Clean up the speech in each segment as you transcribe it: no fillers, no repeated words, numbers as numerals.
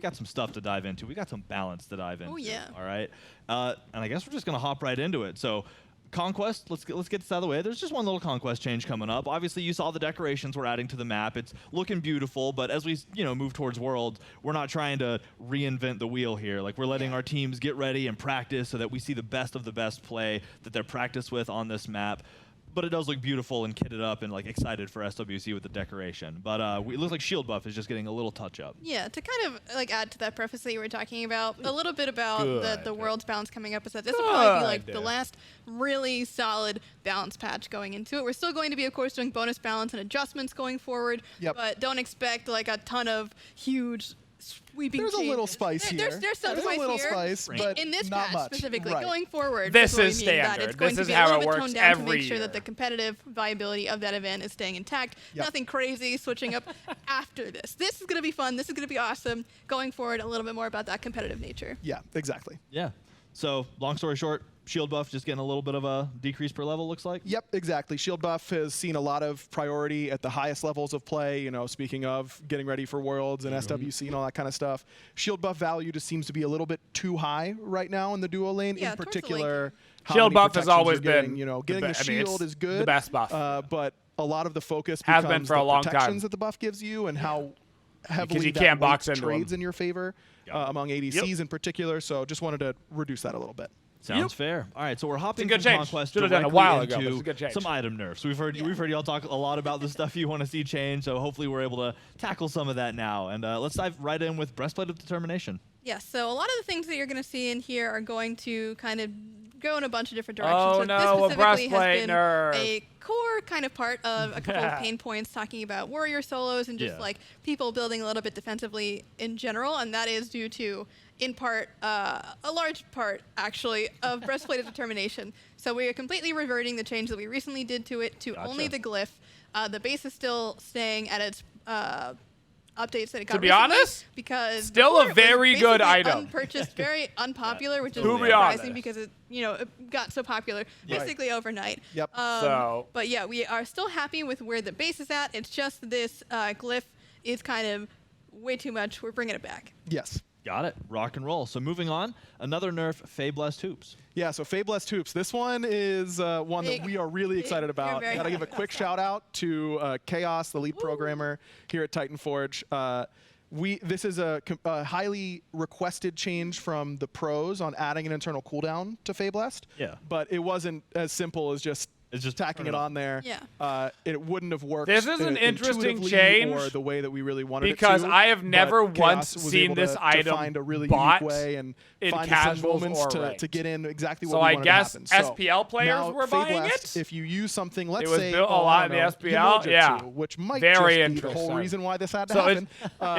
got some stuff to dive into. We got some balance to dive into. Oh, yeah. All right. And I guess we're just going to hop right into it. So Conquest, let's get this out of the way. There's just one little Conquest change coming up. Obviously, you saw the decorations we're adding to the map. It's looking beautiful, but as we move towards Worlds, we're not trying to reinvent the wheel here. Like, we're letting our teams get ready and practice so that we see the best of the best play that they're practiced with on this map. But it does look beautiful and kitted up and like excited for SWC with the decoration. But it looks like shield buff is just getting a little touch up. Yeah, to kind of like add to that preface that you were talking about, a little bit about the World's balance coming up is that this will probably be like the last really solid balance patch going into it. We're still going to be, of course, doing bonus balance and adjustments going forward, but don't expect like a ton of huge sweeping There's changes. a little spice here. There's some spice a little here. spice, but in this not patch much. specifically, Right. going forward, This what is we mean that standard. it's going This to is be a how little it bit works toned down to every make sure year. that the competitive viability of that event is staying intact. Yep. Nothing crazy switching up after this. This is going to be fun. This is going to be awesome. Going forward, a little bit more about that competitive nature. Yeah, exactly. Yeah. So long story short, shield buff just getting a little bit of a decrease per level, looks like. Yep, exactly. Shield buff has seen a lot of priority at the highest levels of play, speaking of getting ready for Worlds and SWC and all that kind of stuff. Shield buff value just seems to be a little bit too high right now in the duo lane. Yeah, in towards the particular, how Shield many buff has protections always you're getting, been getting the shield is good. the best buff. But a lot of the focus Has becomes been for a the long protections time. that the buff gives you and how heavily you that can't box weights into 'em. trades in your favor among ADCs in particular. So just wanted to reduce that a little bit. Sounds fair. All right, so we're hopping It's a good from change. Conquest Should've done it a directly while ago, but it's a into good change. some item nerfs. We've heard y'all talk a lot about the stuff you want to see change, so hopefully we're able to tackle some of that now. And let's dive right in with Breastplate of Determination. Yeah, so a lot of the things that you're going to see in here are going to kind of go in a bunch of different directions. Oh, so no, a this specifically breastplate has been nerf. a core kind of part of a couple of pain points talking about warrior solos and just like people building a little bit defensively in general, and that is due to, in part, a large part, actually, of Breastplate of Determination. So we are completely reverting the change that we recently did to it to only the glyph. The base is still staying at its updates that it got To be recently honest, because still a before it was very good basically item. unpurchased, very unpopular, which is To be surprising honest. because it got so popular basically overnight. Yep. But yeah, we are still happy with where the base is at. It's just this glyph is kind of way too much. We're bringing it back. Yes. Got it. Rock and roll. So moving on, another nerf, Fae Blessed Hoops. Yeah, so Fae Blessed Hoops. This one is one Big. that we are really excited about. very Gotta give a happy quick shout out to Chaos, the lead programmer here at Titan Forge. This is a highly requested change from the pros on adding an internal cooldown to Fae Blessed. Yeah. But it wasn't as simple as just tacking it on there. Yeah. It wouldn't have worked. This is an interesting intuitively change or the way that we really wanted because it to. I have never but once Chaos was seen able this to item find a really bought unique way and in find casuals moments or to ranked. get in exactly what So we I wanted guess to happen. So SPL players now, were Fae buying Blessed, it? If you use something, let's It was say, built a lot in the SPL, Yemoja yeah. 2, which might Very just be the whole interesting. reason why this had to So happen.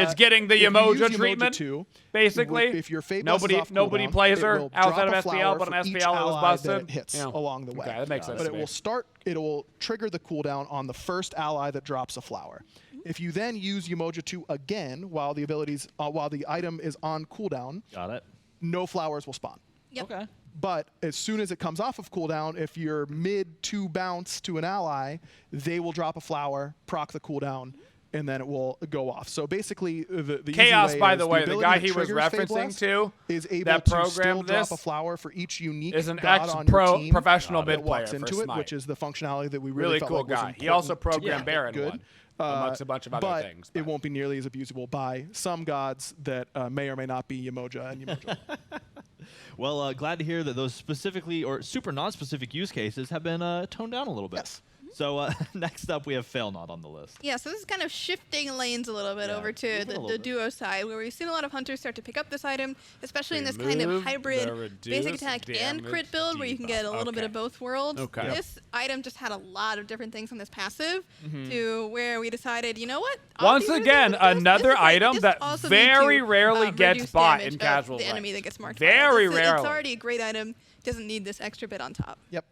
it's getting the if you use Yemoja Yemoja treatment, 2, basically. if your Fae Blessed is off Nobody cooldown, plays it her will outside drop of a SPL, flower but on for each SPL it was ally busted. that it hits Yeah. along the way. Okay, that makes sense. But to it me. will trigger the cooldown on the first ally that drops a flower. If you then use Yemoja 2 again while the item is on cooldown, Got it. no flowers will spawn. Yep. Okay. But as soon as it comes off of cooldown, if you're mid to bounce to an ally, they will drop a flower, proc the cooldown, and then it will go off. So basically, the Chaos, easy way by is the way, the ability guy that he was triggers Fae referencing Blessed to is able that to still programmed drop this a flower for each unique is an god on your team professional that mid player walks for into it, Smite. which is the functionality that we Really felt cool like was guy. He also important to programmed get Baron good. one, amongst a bunch of other but things. it won't be nearly as abusable by some gods that may or may not be Yemoja and Yemoja. Well, glad to hear that those specifically or super non-specific use cases have been toned down a little bit. Yes. So next up, we have Fail Not on the list. Yeah, so this is kind of shifting lanes a little bit over to moving a the little bit. duo side, where we've seen a lot of hunters start to pick up this item, especially in this kind of Remove hybrid the reduced basic attack and crit damage build, where you can get a little bit Okay. of both worlds. Okay. Yep. This item just had a lot of different things on this passive, to where we decided, you know what? Once again, another item that very rarely gets reduce bought damage in of casual the enemy ranks. that gets marked. Very It's rarely. already a great item. Doesn't need this extra bit on top. Yep.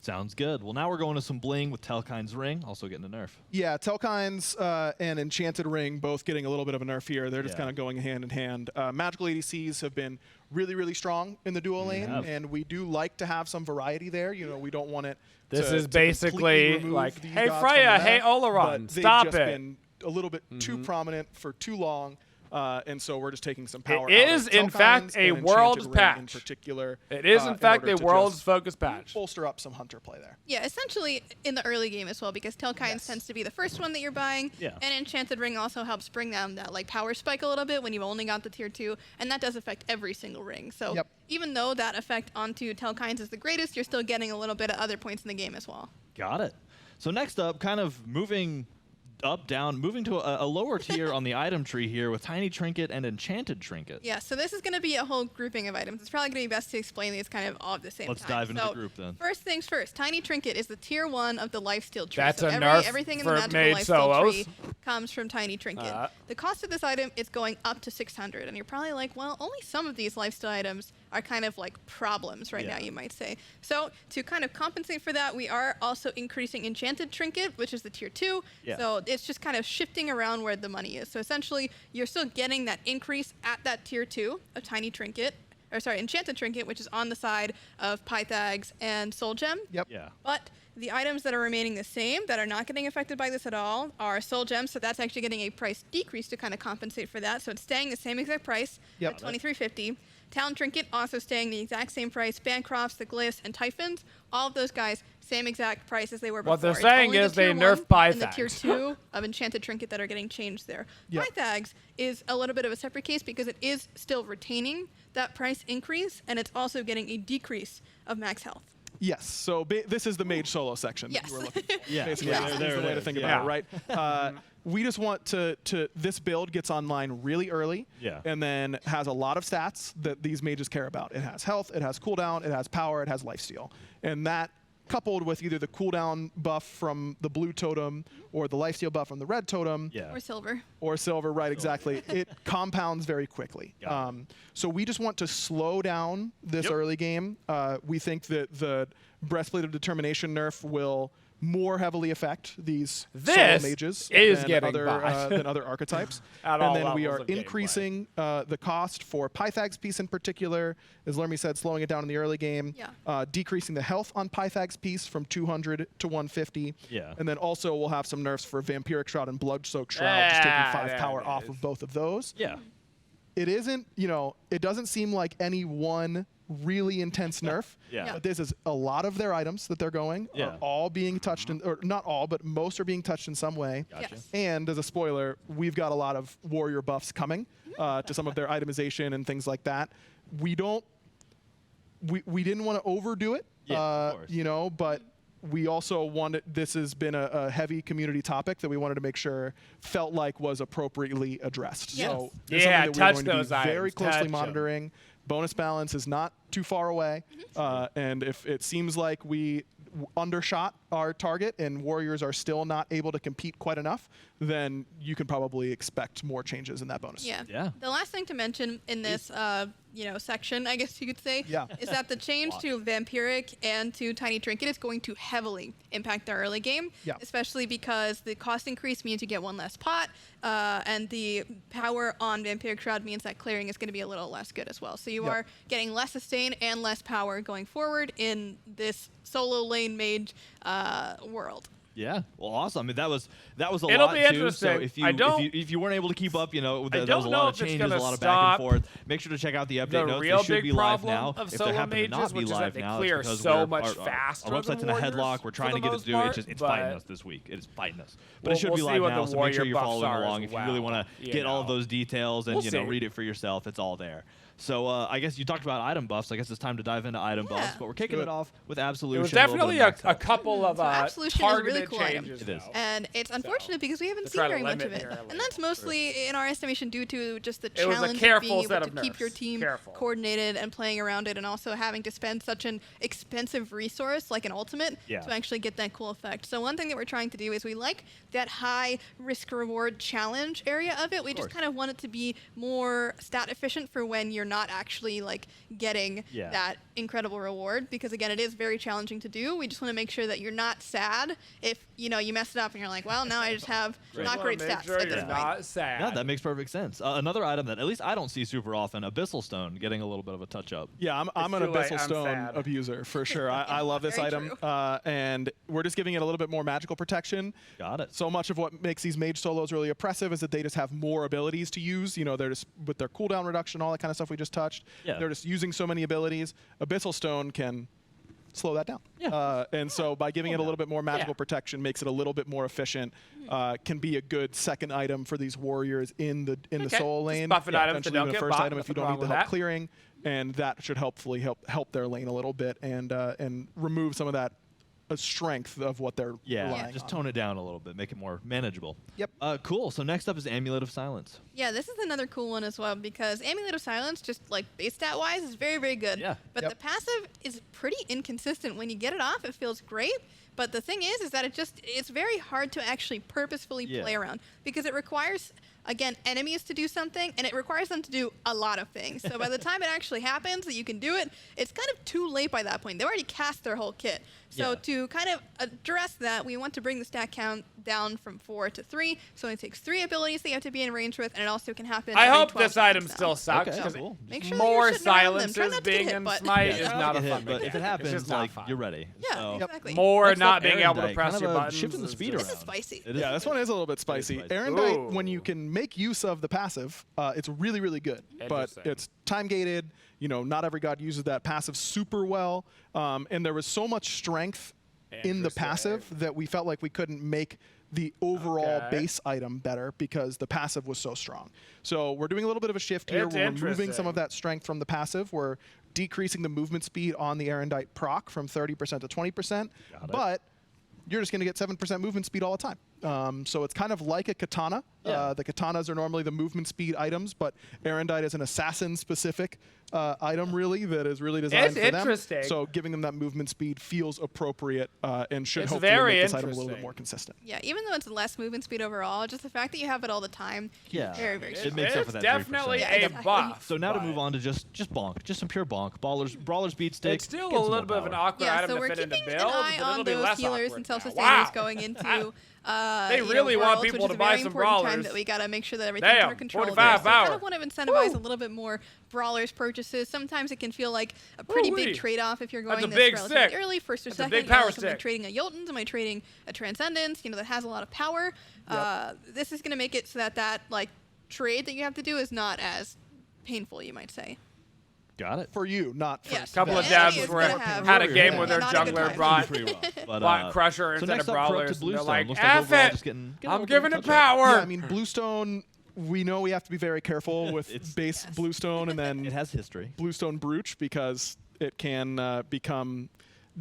Sounds good. Well, now we're going to some bling with Telkine's Ring, also getting a nerf. Yeah, Telkine's and Enchanted Ring both getting a little bit of a nerf here. They're just Yeah. kind of going hand in hand. Magical ADCs have been really, really strong in the duo lane, have. and we do like to have some variety there. You know, we don't want it This to is completely basically remove like, these hey gods Freya, from the hey meta, Oleron, but they've stop just it. been a little bit too prominent for too long. and so we're just taking some power. It out is, of in fact, Telkines a and world's Enchanted Ring in patch. particular. It is, in fact, order a to world's just focus patch. bolster up some hunter play there. Yeah, essentially in the early game as well, because Telkines tends to be the first one that you're buying, and Enchanted Ring also helps bring down that like power spike a little bit when you've only got the tier 2, and that does affect every single ring. So even though that effect onto Telkines is the greatest, you're still getting a little bit at other points in the game as well. Got it. So next up, kind of moving moving to a lower tier on the item tree here with Tiny Trinket and Enchanted Trinket. Yeah, so this is going to be a whole grouping of items. It's probably going to be best to explain these kind of all at the same time. Let's dive into the group then. First things first, Tiny Trinket is the tier 1 of the lifesteal tree. That's so a nerf everything in for the magical made lifesteal solos. tree comes from Tiny Trinket. The cost of this item is going up to 600, and you're probably like, well, only some of these lifesteal items are kind of like problems right now, you might say. So to kind of compensate for that, we are also increasing Enchanted Trinket, which is the tier 2. So it's just kind of shifting around where the money is. So essentially, you're still getting that increase at that tier 2 of Tiny Trinket, or sorry, Enchanted Trinket, which is on the side of Pythags and Soul Gem. But the items that are remaining the same, that are not getting affected by this at all, are Soul Gems, so that's actually getting a price decrease to kind of compensate for that. So it's staying the same exact price at $23.50. Town Trinket also staying the exact same price. Bancrofts, the Glyphs, and Typhons, all of those guys, same exact price as they were before. What they're saying is they nerf Pythags. And the tier 2 of Enchanted Trinket that are getting changed there. Pythags is a little bit of a separate case because it is still retaining that price increase, and it's also getting a decrease of max health. Yes, so this is the mage solo section that you were looking for. Basically, that's the way to think about it, right? We just want this build gets online really early, and then has a lot of stats that these mages care about. It has health, it has cooldown, it has power, it has lifesteal. And that, coupled with either the cooldown buff from the blue totem or the lifesteal buff from the red totem. Or silver. Or silver, right, exactly. It compounds very quickly. So we just want to slow down this early game. We think that the Breastplate of Determination nerf will more heavily affect these solo mages than other archetypes. And then we are increasing the cost for Pythags piece in particular, as Lermy said, slowing it down in the early game, decreasing the health on Pythags piece from 200 to 150, and then also we'll have some nerfs for Vampiric Shroud and Blood-Soaked Shroud, just taking 5 power off of both of those. It isn't, it doesn't seem like any one really intense nerf. But this is a lot of their items that they're going are all being touched, or not all, but most are being touched in some way. And as a spoiler, we've got a lot of warrior buffs coming to some of their itemization and things like that. We didn't want to overdo it, but we also wanted, this has been a heavy community topic that we wanted to make sure felt like was appropriately addressed. So it's something that we're going to be very closely monitoring. Bonus balance is not too far away, and if it seems like we undershot our target and warriors are still not able to compete quite enough, then you can probably expect more changes in that bonus. The last thing to mention in this section, I guess you could say, is that the change to Vampiric and to Tiny Trinket is going to heavily impact the early game, especially because the cost increase means you get one less pot, and the power on Vampiric Shroud means that clearing is going to be a little less good as well. So you are getting less sustain and less power going forward in this solo lane mage world. Yeah, well, awesome. I mean, that was a lot. It'll be interesting. So if you weren't able to keep up, there was a lot of changes, a lot of back and forth. Make sure to check out the update notes. They should be live now. If they happen to not be live now, it's because so much faster. Our website's in a headlock. We're trying to get it to do it. It's fighting us this week. It is fighting us. But it should be live now, so make sure you're following along. If you really want to get all of those details and read it for yourself, it's all there. So I guess you talked about item buffs. I guess it's time to dive into item buffs. But we're kicking it off with Absolution. It was definitely a couple of targeted really cool changes. It is. And it's unfortunate because we haven't seen very much of it. And that's mostly, in our estimation, due to just the challenge of being able to keep your team coordinated and playing around it, and also having to spend such an expensive resource like an ultimate to actually get that cool effect. So one thing that we're trying to do is we like that high risk-reward challenge area of it. We just kind of want it to be more stat efficient for when you're not actually like getting that incredible reward because again, it is very challenging to do. We just want to make sure that you're not sad if you mess it up and you're like, well, now I just have not great stats Sure at this you're point. not sad. Yeah, that makes perfect sense. Another item that at least I don't see super often, Abyssal Stone, getting a little bit of a touch up. Yeah, I'm an too late, Abyssal I'm Stone sad. abuser for sure. I love this Very item, true. and we're just giving it a little bit more magical protection. Got it. So much of what makes these mage solos really oppressive is that they just have more abilities to use. They're just with their cooldown reduction, all that kind of stuff we just touched. Yeah. They're just using so many abilities. Abyssal Stone can slow that down. Yeah. And so by giving it a little bit more magical Yeah. protection, makes it a little bit more efficient. Can be a good second item for these warriors in the Okay. soul Just lane. buffing items that Eventually don't even a get first buffed, item if you nothing don't wrong need the with help that. clearing, and that should hopefully help their lane a little bit and remove some of that strength of what they're relying just on. tone it down a little bit, make it more manageable. Yep. Cool. So next up is Amulet of Silence. Yeah, this is another cool one as well because Amulet of Silence, just like base stat wise, is very, very good. Yeah. But Yep. the passive is pretty inconsistent. When you get it off, it feels great. But the thing is that it's very hard to actually purposefully play around because it requires, again, enemies to do something and it requires them to do a lot of things. So by the time it actually happens that you can do it, it's kind of too late by that point. They've already cast their whole kit. So Yeah. to kind of address that, we want to bring the stat count down from 4 to 3. So it takes 3 abilities that you have to be in range with, and it also can happen. I every hope 12 this item seconds still now. sucks Okay, because cool. Make sure that more you're sitting around them. Try silences not to get being hit, in but- Smite Yeah, is it's not a get fun hit, but if it mechanic. It's happens, just not like fun. you're ready. Yeah, So, exactly. More Next not up, being able to Erendite, press kind your of a buttons. shifting the is speed just- This is around. spicy. It Yeah, this one is a little bit Very spicy. spicy. Erendite, when Ooh. you can make use of the passive, it's really, really good. But Interesting. it's time gated. Not every god uses that passive super well. And there was so much strength in the passive that we felt like we couldn't make the overall Okay. base item better because the passive was so strong. So we're doing a little bit of a shift here. It's We're removing some interesting. of that strength from the passive. We're decreasing the movement speed on the Erendite proc from 30% to 20%. Got it. But you're just going to get 7% movement speed all the time. So it's kind of like a katana. Yeah. The katanas are normally the movement speed items, but Erendite is an assassin-specific item, really, that is really designed It's for them. interesting. So giving them that movement speed feels appropriate and should It's hopefully very make this item a little bit interesting. more consistent. Yeah, even though it's less movement speed overall, just the fact that you have it all the time, Yeah. very, very It strong. makes up It's for that definitely 3%. Yeah, a exactly. buff. So now to but move on to just bonk, just some pure bonk. Brawler's beat stick. It's still get a some little more bit of an power. awkward Yeah, item so to we're fit into keeping build, an eye but it'll on be those less healers awkward and now. self-sustainers Wow. going into They really want worlds, people which to is a buy very some important time brawlers. that we got to make sure that everything's Damn, under control. 45 there. So I kind power. of want to incentivize a little bit more brawlers purchases. Sometimes it can feel like a pretty Woo-wee. big trade-off if you're That's going a this big relatively stick. early, first or That's a second. big You know, power like, am I stick. trading a Joltons? Am I trading a Transcendence? That has a lot of power. This is going to make it so that like trade that you have to do is not as painful, you might say. Got it. For you, not for Yes. Couple of Yeah, devs it's were gonna have- had a game Yeah. where their Not a good jungler time. brought Pretty rough. But, bought Crusher so instead next of up, Brawlers. Corrupted and they're Bluestone. like, Looks like F overall it! just getting a I'm little bit giving of it touch up. power. Yeah, I mean, Bluestone, we know we have to be very careful with base Yes. Bluestone and then It has history. Bluestone Brooch because it can become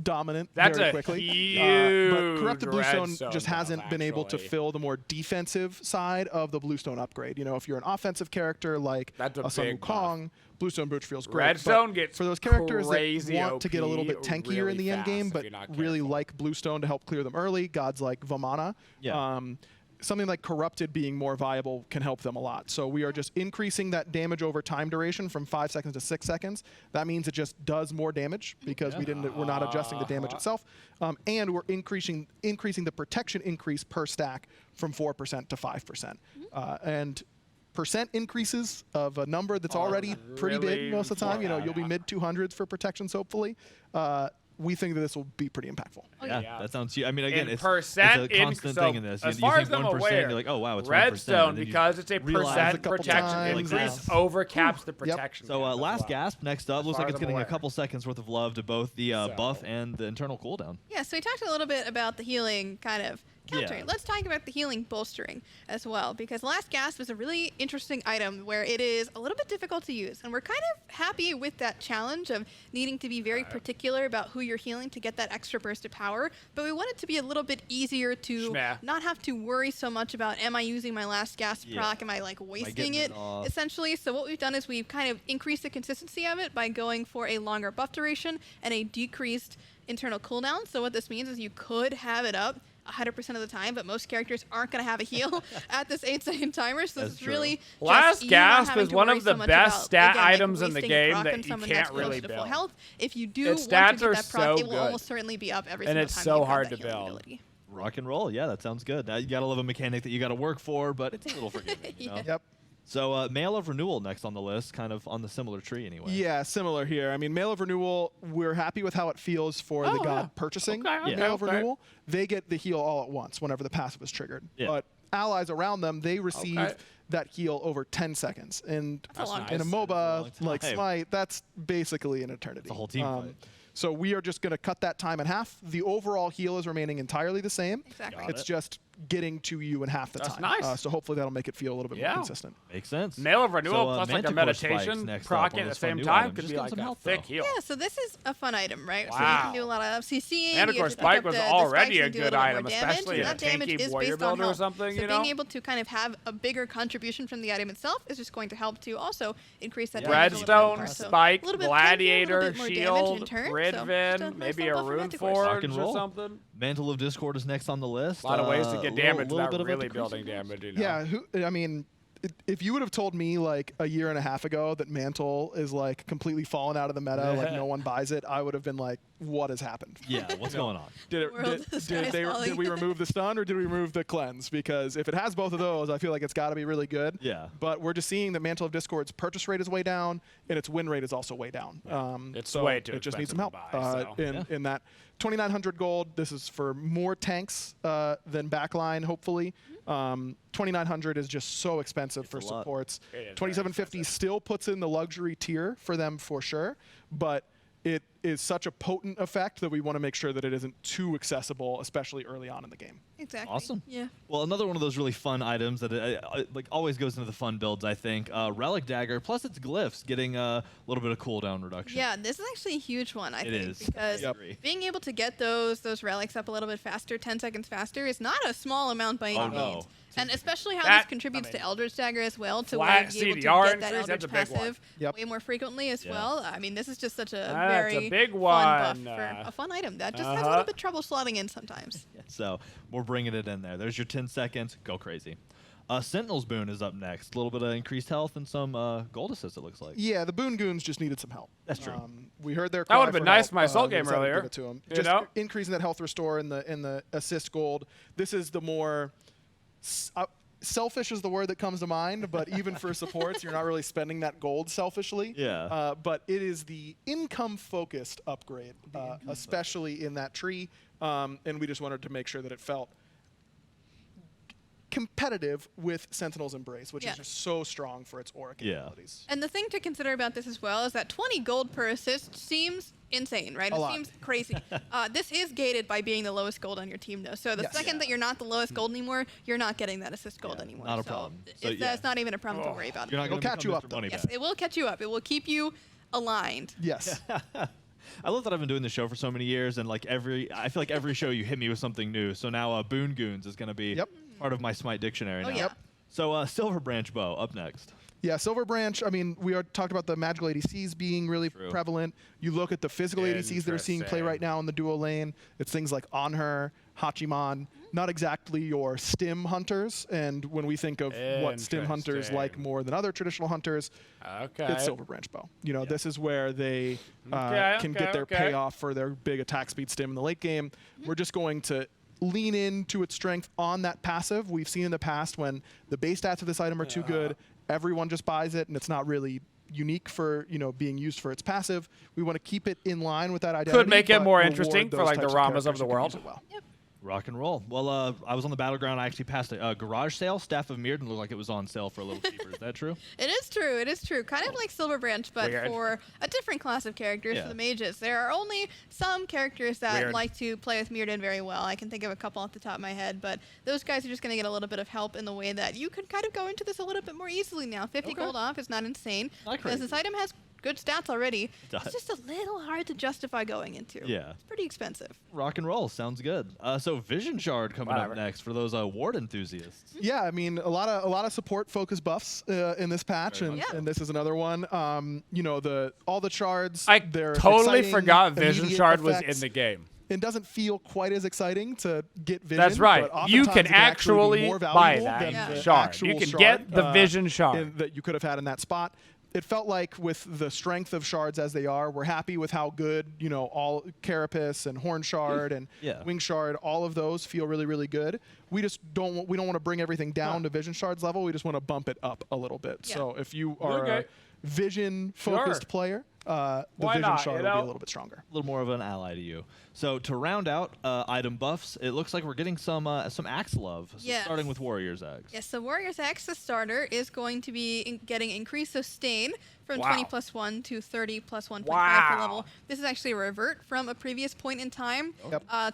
dominant That's very a quickly. huge But Corrupted Bluestone redstone just hasn't buff, been able to actually. fill the more defensive side of the Bluestone upgrade. If you're an offensive character like That's a Sun big buff. Wukong, Bluestone Brooch feels great. Redstone But gets for those characters that crazy want to get a little OP bit tankier really in the end fast game, if but you're not really careful. like Bluestone to help clear them early, gods like Vamana. Yeah. Something like Corrupted being more viable can help them a lot. So we are just increasing that damage over time duration from 5 seconds to 6 seconds. That means it just does more damage because we're not adjusting the damage itself, and we're increasing the protection increase per stack from 4% to 5%, and percent increases of a number that's already pretty really big most of the time. important. You'll be mid 200s for protections hopefully. We think that this will be pretty impactful. Yeah, yeah. that sounds. I mean, again, In it's percent a constant so thing in this. As you far think as I'm 1%, aware, you're like, oh wow, it's 1%. Redstone, and then you because it's a realize a percent couple protection times, increase, yeah. overcaps the protection. So cap as last well. gasp. Next up, looks far like as it's I'm getting a aware. couple seconds worth of love to both the So- buff and the internal cooldown. Yeah, so we talked a little bit about the healing kind of countering. Yeah. Let's talk about the healing bolstering as well, because Last Gasp is a really interesting item where it is a little bit difficult to use, and we're kind of happy with that challenge of needing to be very particular about who you're healing to get that extra burst of power, but we want it to be a little bit easier to Schmeh. not have to worry so much about, am I using my Last Gasp Yeah. proc, am I like wasting getting it, it off? essentially. So what we've done is we've kind of increased the consistency of it by going for a longer buff duration and a decreased internal cooldown. So what this means is you could have it up 100% of the time, but most characters aren't going to have a heal at this 8-second timer, so That's this is true. really Last just you not Gasp having is to one worry of the so much best about, stat again, like, items in the wasting game proc that on you someone can't that's close really to full build. health. If you do Its want to stats get are that proc, so it will good. almost certainly be up every And single it's time so you have hard that to healing build. ability. Rock and roll. Yeah, that sounds good. You got to love a mechanic that you got to work for, but it's a little forgiving. You know? Yep. So Mail of Renewal next on the list, kind of on the similar tree anyway. Yeah, similar here. I mean, Mail of Renewal, we're happy with how it feels for the god yeah. purchasing Okay, Mail of okay. Renewal. They get the heal all at once whenever the passive is triggered. Yeah. But allies around them, they receive Okay. that heal over 10 seconds. And That's a long in a nice. MOBA That's a long like time. Smite, that's basically an eternity. It's a whole team fight. So we are just going to cut that time in half. The overall heal is remaining entirely the same. Exactly. Got It's it. just getting to you in half the That's time. nice. So hopefully that'll make it feel a little bit Yeah. more consistent. Makes sense. Mail of Renewal So, plus like a Manticore Spikes meditation next proc up, one at of the those fun same new time items. could Just be getting like some a health, thick though. heal. Yeah, so this is a fun item, right? So you Wow. can do a lot of CCing. Manticore you just pick Spike up was the already spikes a and do good little bit item, more damage, especially and in a that damage tanky is warrior based on builder or health. something, So you being know? able to kind of have a bigger contribution from the item itself is just going to help to also increase that Yeah. damage a little bit Redstone, more. So Spike, a little bit tankier, a Gladiator, little bit more damage in Shield, turn, Grid so just a Vin, nice maybe little a buff for Rune Manticore. Rock Forge and or roll. something. Mantle of Discord is next on the list. A lot of ways to get damage little without bit of a really decreasing building cost. damage. You know? Yeah, I mean, if you would have told me like a year and a half ago that Mantle is like completely fallen out of the meta, like no one buys it, I would have been like, what has happened? Yeah, what's going on? Did, World it, is did, sky did, they, falling. did we remove the stun or did we remove the cleanse? Because if it has both of those, I feel like it's got to be really good. Yeah. But we're just seeing that Mantle of Discord's purchase rate is way down and its win rate is also way down. It's so way too it just needs some expensive help. to buy, so. In that 2,900 gold, this is for more tanks than backline, hopefully. 2,900 is just so expensive for a lot. supports. It is very 2,750 still puts in the luxury tier for them for sure, but it is such a potent effect that we want to make sure that it isn't too accessible, especially early on in the game. Exactly. Awesome. Yeah. Well, another one of those really fun items that like always goes into the fun builds, I think. Relic Dagger plus its glyphs getting a little bit of cooldown reduction. Yeah, this is actually a huge one, I It think, is. because I agree. being able to get those relics up a little bit faster, 10 seconds faster, is not a small amount by any Oh, no. means. And especially how That- this contributes I mean, to Eldritch Dagger as well, to flat where you're able to CDR get that increase, that's Eldritch a big one. passive Yep. way more frequently as Yeah. well. I mean, this is just such a That's very a big fun one. buff for a fun item that just has a Uh-huh. little bit trouble slotting in sometimes. So we're bringing it in there. There's your 10 seconds. Go crazy. Sentinel's Boon is up next. A little bit of increased health and some gold assist, it looks like. Yeah, the Boon Goons just needed some help. That's true. We heard their That cry would've been for nice help, in my Soul we game decided to earlier. Give it to 'em. You Just know? increasing that health restore in the assist gold. This is the more selfish is the word that comes to mind, but even for supports, you're not really spending that gold selfishly. Yeah. But it is the income-focused upgrade, especially in that tree, and we just wanted to make sure that it felt competitive with Sentinel's Embrace, which Yeah. is just so strong for its aura Yeah. capabilities. And the thing to consider about this as well is that 20 gold per assist seems insane, right? A It lot. seems crazy. This is gated by being the lowest gold on your team, though. So the Yes. second that you're not the lowest gold anymore, you're not getting that assist gold Yeah, anymore. not a So problem. It's, So, yeah. that's not even a problem to worry about. You're not It'll going to catch you up, though. money Yes, back. it will catch you up. It will keep you aligned. Yes. I love that I've been doing this show for so many years, and like I feel like every show you hit me with something new. So now Boon Goons is going to be Yep. part of my Smite dictionary Oh, now. yeah. So Silver Branch Bow up next. Yeah, Silver Branch, I mean, we talked about the magical ADCs being really True. prevalent. You look at the physical ADCs that are seeing play Interesting. right now in the duo lane. It's things like Onher, Hachiman, not exactly your stim hunters. And when we think of what stim hunters like Interesting. more than other traditional hunters, Okay. it's Silver Branch Bow. You know, this is where they Okay, can get their okay. payoff for their big attack speed stim in the late game. We're just going to lean into its strength on that passive. We've seen in the past when the base stats of this item are too good, everyone just buys it, and it's not really unique for being used for its passive. We want to keep it in line with that identity. make it but more reward interesting for, those like, the types Ramas of characters the who can world. use it well. Yep. Rock and roll. Well, I was on the battleground. I actually passed a garage sale. Staff of Mirrodin looked like it was on sale for a little cheaper. Is that true? It is true. It is true. Kind of like Silver Branch, but Weird. for a different class of characters, Yeah. for the mages. There are only some characters that Weird. like to play with Mirrodin very well. I can think of a couple off the top of my head, but those guys are just going to get a little bit of help in the way that you could kind of go into this a little bit more easily now. 50 Okay. gold off is not insane. Not Because crazy. this item has good stats already. does. It's just a little hard to justify going into. Yeah. It's pretty expensive. Rock and roll. Sounds good. So Vision Shard coming Whatever. up next for those ward enthusiasts. Yeah, I mean a lot of support focus buffs in this patch, Very and, much so. and this is another one. All the shards. I they're totally exciting, forgot Vision immediate Shard was effects. in the game. It doesn't feel quite as exciting to get vision. That's right. But You oftentimes can it actually be more buy valuable that than the shard. actual You can shard, get the vision shard that you could have had in that spot. It felt like with the strength of shards as they are, we're happy with how good, you know, all Carapace and Horn Shard and Wing Shard, all of those feel really, really good. We just don't want to bring everything down to Vision Shards level. We just want to bump it up a little bit. So if you are a vision-focused player, the Vision Shard will be a little bit stronger. A little more of an ally to you. So to round out item buffs, it looks like we're getting some Axe love. So starting with Warrior's Axe. Yes, so Warrior's Axe, the starter, is going to be getting increased sustain from 20+1 to 30+1.5 per level. This is actually a revert from a previous point in time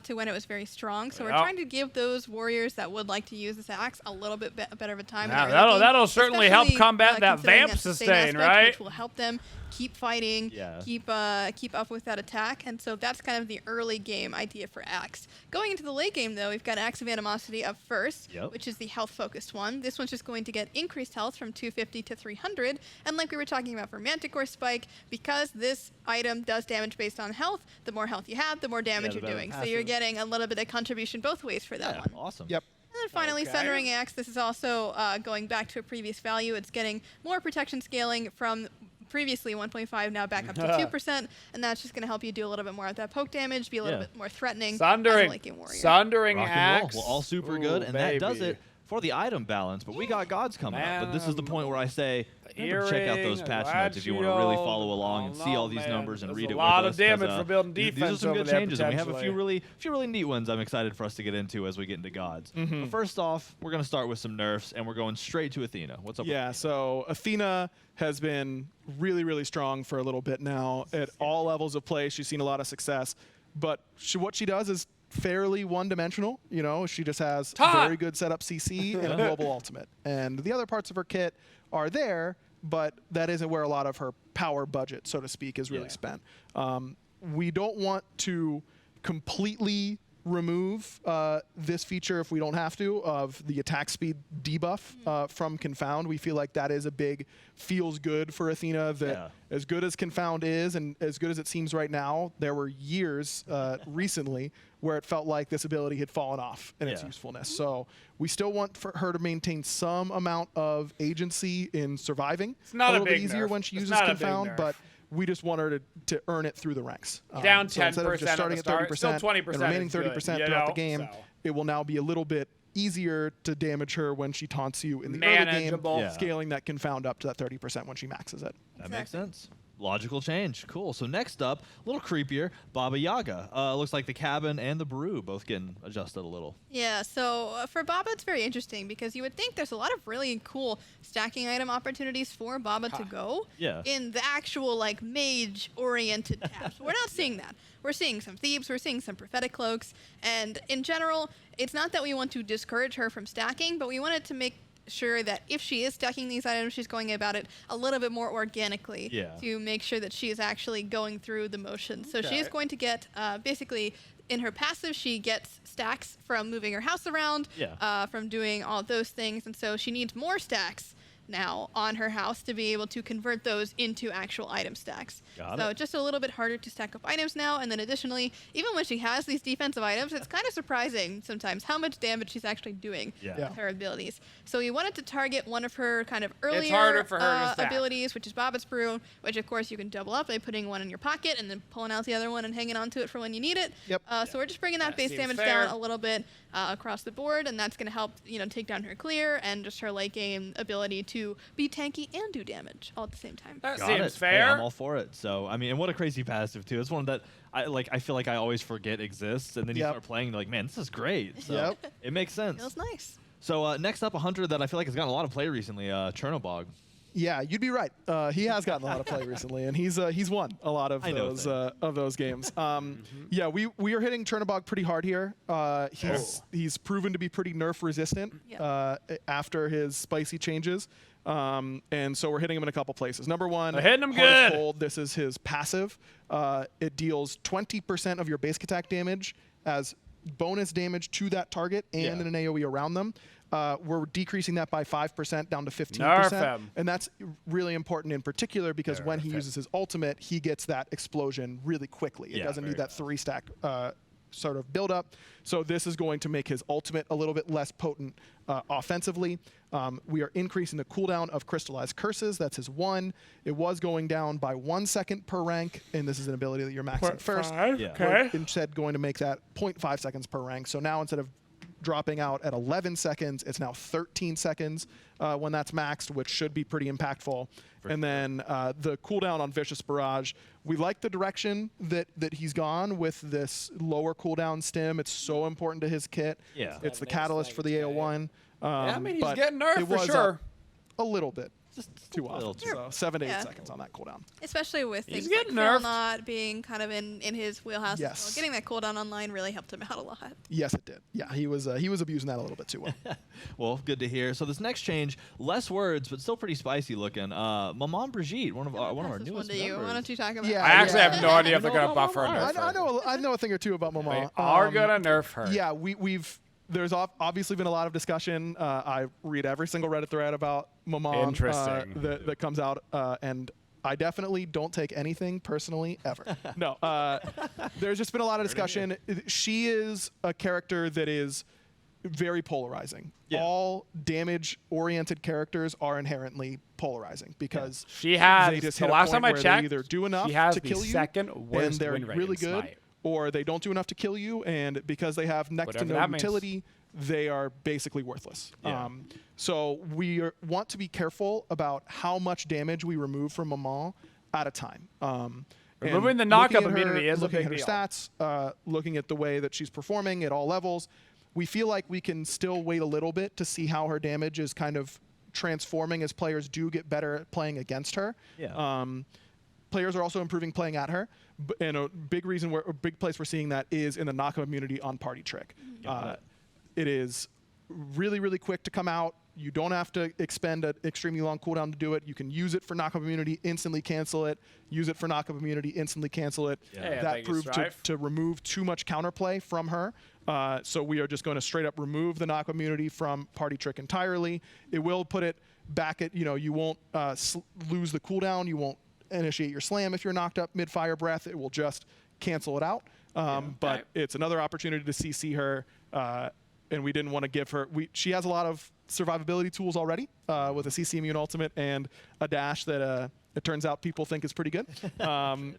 to when it was very strong. So we're trying to give those warriors that would like to use this axe a little bit better of a time. That'll certainly help combat that vamp sustain, right? Which will help them keep fighting, keep up with that attack, and so that's kind of the early game idea for Axe. Going into the late game, though, we've got Axe of Animosity up first, which is the health-focused one. This one's just going to get increased health from 250 to 300, and like we were talking about for Manticore Spike, because this item does damage based on health, the more health you have, the more damage you're doing. So you're getting a little bit of contribution both ways for that one. Awesome. And then finally, Thundering Axe. This is also going back to a previous value. It's getting more protection scaling from previously 1.5, now back up to 2%, and that's just going to help you do a little bit more of that poke damage, be a little bit more threatening as a late game warrior. Sundering Axe. Well, all super good, and that does it for the item balance, but we got gods coming up. But this is the point where I say, check out those patch notes if you want to really follow along and see all these numbers and read it with us. A lot of damage for building defense. These are some good changes, and we have a few really neat ones I'm excited for us to get into as we get into gods. But first off, we're going to start with some nerfs, and we're going straight to Athena. What's up? Yeah, so Athena has been really, really strong for a little bit now. At all levels of play, she's seen a lot of success. But what she does is fairly one-dimensional. You know, she just has very good setup CC and a global ultimate. And the other parts of her kit are there, but that isn't where a lot of her power budget, so to speak, is really spent. We don't want to completely remove this feature if we don't have to of the attack speed debuff from Confound. We feel like that is a big feels good for Athena. That as good as Confound is and as good as it seems right now, there were years recently where it felt like this ability had fallen off in its usefulness. So we still want for her to maintain some amount of agency in surviving. It's not a little bit nerf. easier when she uses Confound, but we just want her to earn it through the ranks. Down 10% so instead of just starting at 30%, still 20% and remaining is good, 30% throughout the game, it will now be a little bit easier to damage her when she taunts you in the early game, scaling that Confound up to that 30% when she maxes it. That makes sense. Logical change. Cool. So next up, a little creepier, Baba Yaga. Looks like the cabin and the brew both getting adjusted a little. Yeah, so for Baba, it's very interesting because you would think there's a lot of really cool stacking item opportunities for Baba to go in the actual like mage-oriented tabs. We're not seeing that. We're seeing some thieves, we're seeing some prophetic cloaks, and in general, it's not that we want to discourage her from stacking, but we wanted to make sure that if she is stacking these items, she's going about it a little bit more organically to make sure that she is actually going through the motions. So she is going to get basically in her passive, she gets stacks from moving her house around, from doing all of those things, and so she needs more stacks now on her house to be able to convert those into actual item stacks. So just a little bit harder to stack up items now, and then additionally, even when she has these defensive items, it's kind of surprising sometimes how much damage she's actually doing with her abilities. So we wanted to target one of her kind of earlier abilities, which is Baba's Brew, which of course you can double up by putting one in your pocket and then pulling out the other one and hanging onto it for when you need it. So we're just bringing that base damage down a little bit across the board, and that's going to help take down her clear and just her late game ability to be tanky and do damage all at the same time. That seems fair. Hey, I'm all for it. So I mean, and what a crazy passive too. It's one that I feel like I always forget exists, and then you start playing, and you're like, man, this is great. So it makes sense. Feels nice. So next up, a hunter that I feel like has gotten a lot of play recently, Chernobog. Yeah, you'd be right. He has gotten a lot of play recently, and he's won a lot of those games. Yeah, we are hitting Chernobog pretty hard here. He's proven to be pretty nerf resistant after his spicy changes. And so we're hitting him in a couple places. Number one, hitting him good. Cold. This is his passive. It deals 20% of your basic attack damage as bonus damage to that target and in an AoE around them. We're decreasing that by 5% down to 15%. And that's really important in particular because when he uses his ultimate, he gets that explosion really quickly. It doesn't need that 3-stack sort of build up. So this is going to make his ultimate a little bit less potent offensively. We are increasing the cooldown of Crystallized Curses. That's his 1. It was going down by 1 second per rank, and this is an ability that you're maxing first. Yeah. We're Okay. instead going to make that 0.5 seconds per rank. So now instead of dropping out at 11 seconds, it's now 13 seconds when that's maxed, which should be pretty impactful. And then the cooldown on Vicious Barrage, we like the direction that he's gone with this lower cooldown stim. It's so important to his kit. Yeah. It's the catalyst for the AO1. Yeah, I mean, he's but getting nerfed it for was sure. a little bit. Just Too a little often. too. So 7 to 8 Yeah. seconds on that cooldown. Especially with He's things like getting Fail nerfed. Not being kind of in his wheelhouse. Yes. As well. Getting that cooldown online really helped him out a lot. Yes, it did. Yeah, he was abusing that a little bit too well. Well, good to hear. So this next change, less words, but still pretty spicy looking. Maman Brigitte, one of our Pass this newest one to you. members. Why don't you talk about Yeah, I actually yeah. have no idea if they're No, gonna no, buff her or no, nerf her. I know a thing or two about They Mama. are gonna nerf her. Yeah, there's obviously been a lot of discussion. I read every single Reddit thread about Mama Interesting. that comes out, and I definitely don't take anything personally ever. No, there's just been a lot of discussion. She is a character that is very polarizing. Yeah. All damage-oriented characters are inherently polarizing because She has, they just the hit a last point time I where checked, they either do enough she has to the kill you, second and worst they're win rate really in good, Smite. or they don't do enough to kill you, and because they have next Whatever to no that means. utility, they are basically worthless. Yeah. So we want to be careful about how much damage we remove from Maman at a time. Removing And the knockup looking at her- immunity is a looking big at her deal. stats, looking at the way that she's performing at all levels, we feel like we can still wait a little bit to see how her damage is kind of transforming as players do get better at playing against her. Yeah. Players are also improving playing at her, and a big place we're seeing that is in the knockup immunity on Party Trick. Got it. It is really, really quick to come out. You don't have to expend an extremely long cooldown to do it. You can use it for knockup immunity, instantly cancel it. Use it for knockup immunity, instantly cancel it. Yeah. Hey, That thank you, proved Strife. to remove too much counterplay from her. So we are just going to straight up remove the knockup immunity from Party Trick entirely. It will put it back at, you won't lose the cooldown. You won't initiate your slam if you're knocked up mid-fire breath. It will just cancel it out. But Right. it's another opportunity to CC her. And we didn't want to give her. She has a lot of survivability tools already with a CC immune ultimate and a dash that it turns out people think is pretty good.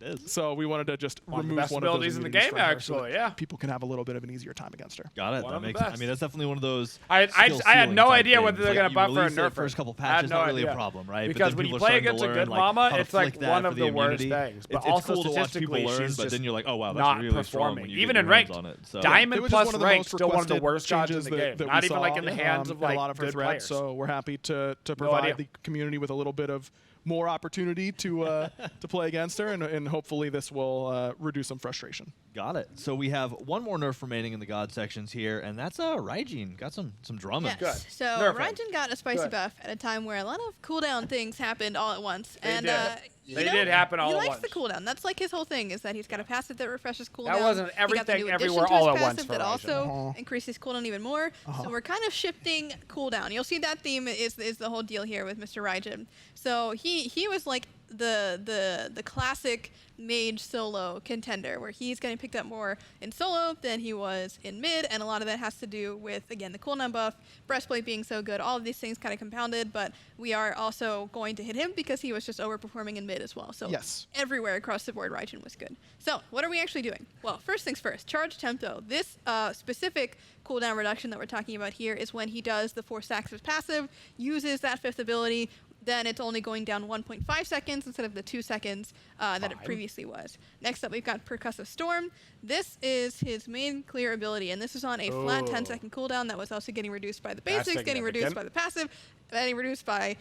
is. So we wanted to just One of the remove best one of those abilities in the immunities game, from her so actually, that yeah. people can have a little bit of an easier time against her. Got it. One That of the makes. best. I mean, that's definitely one of those. I skill had ceiling no type idea whether things. they're gonna You buff her or release it nerf her. First couple I had patches, no not really idea. a problem, right? Because but when then you people are play starting to against a learn, good like, mama, how to it's like flick that one for of the worst immunity. things. But It's also cool to watch people statistically, learn, she's but then just you're like, oh wow, that's not really strong when performing. you Even get in your hands ranked, on it. So It Diamond was just plus one of the ranked, most still one of the requested worst gods in changes the that- game. that we Not even like saw, in the hands of like in a lot of her good threads. players. So we're happy to idea. provide the community with a little bit of more opportunity to play against her, and hopefully this will reduce some frustration. Got it. So we have one more nerf remaining in the god sections here, and that's Raijin. Got some drumming. Yes. Good. So Nerf him. Raijin got a spicy Good. buff at a time where a lot of cooldown things happened all at once. They and did. you They know, did happen all he at likes once. the cooldown. That's like his whole thing, is that he's got a passive that refreshes cooldown. wasn't He got the everything new addition everywhere to his all at once passive for that Raijin. also increases cooldown even more. So we're kind of shifting cooldown. You'll see that theme is the whole deal here with Mr. Raijin. So he was like the classic mage solo contender, where he's getting picked up more in solo than he was in mid, and a lot of that has to do with, again, the cooldown buff, breastplate being so good, all of these things kind of compounded, but we are also going to hit him because he was just overperforming in mid as well. So Yes. everywhere across the board, Raijin was good. So what are we actually doing? Well, first things first, Charge Tempo. This specific cooldown reduction that we're talking about here is when he does the 4 stacks of passive, uses that 5th ability, then it's only going down 1.5 seconds instead of the 2 seconds that it previously was. Next up, we've got Percussive Storm. This is his main clear ability, and this is on a flat 10-second cooldown that was also getting reduced by the That's basics, getting reduced significant. by the passive, getting reduced by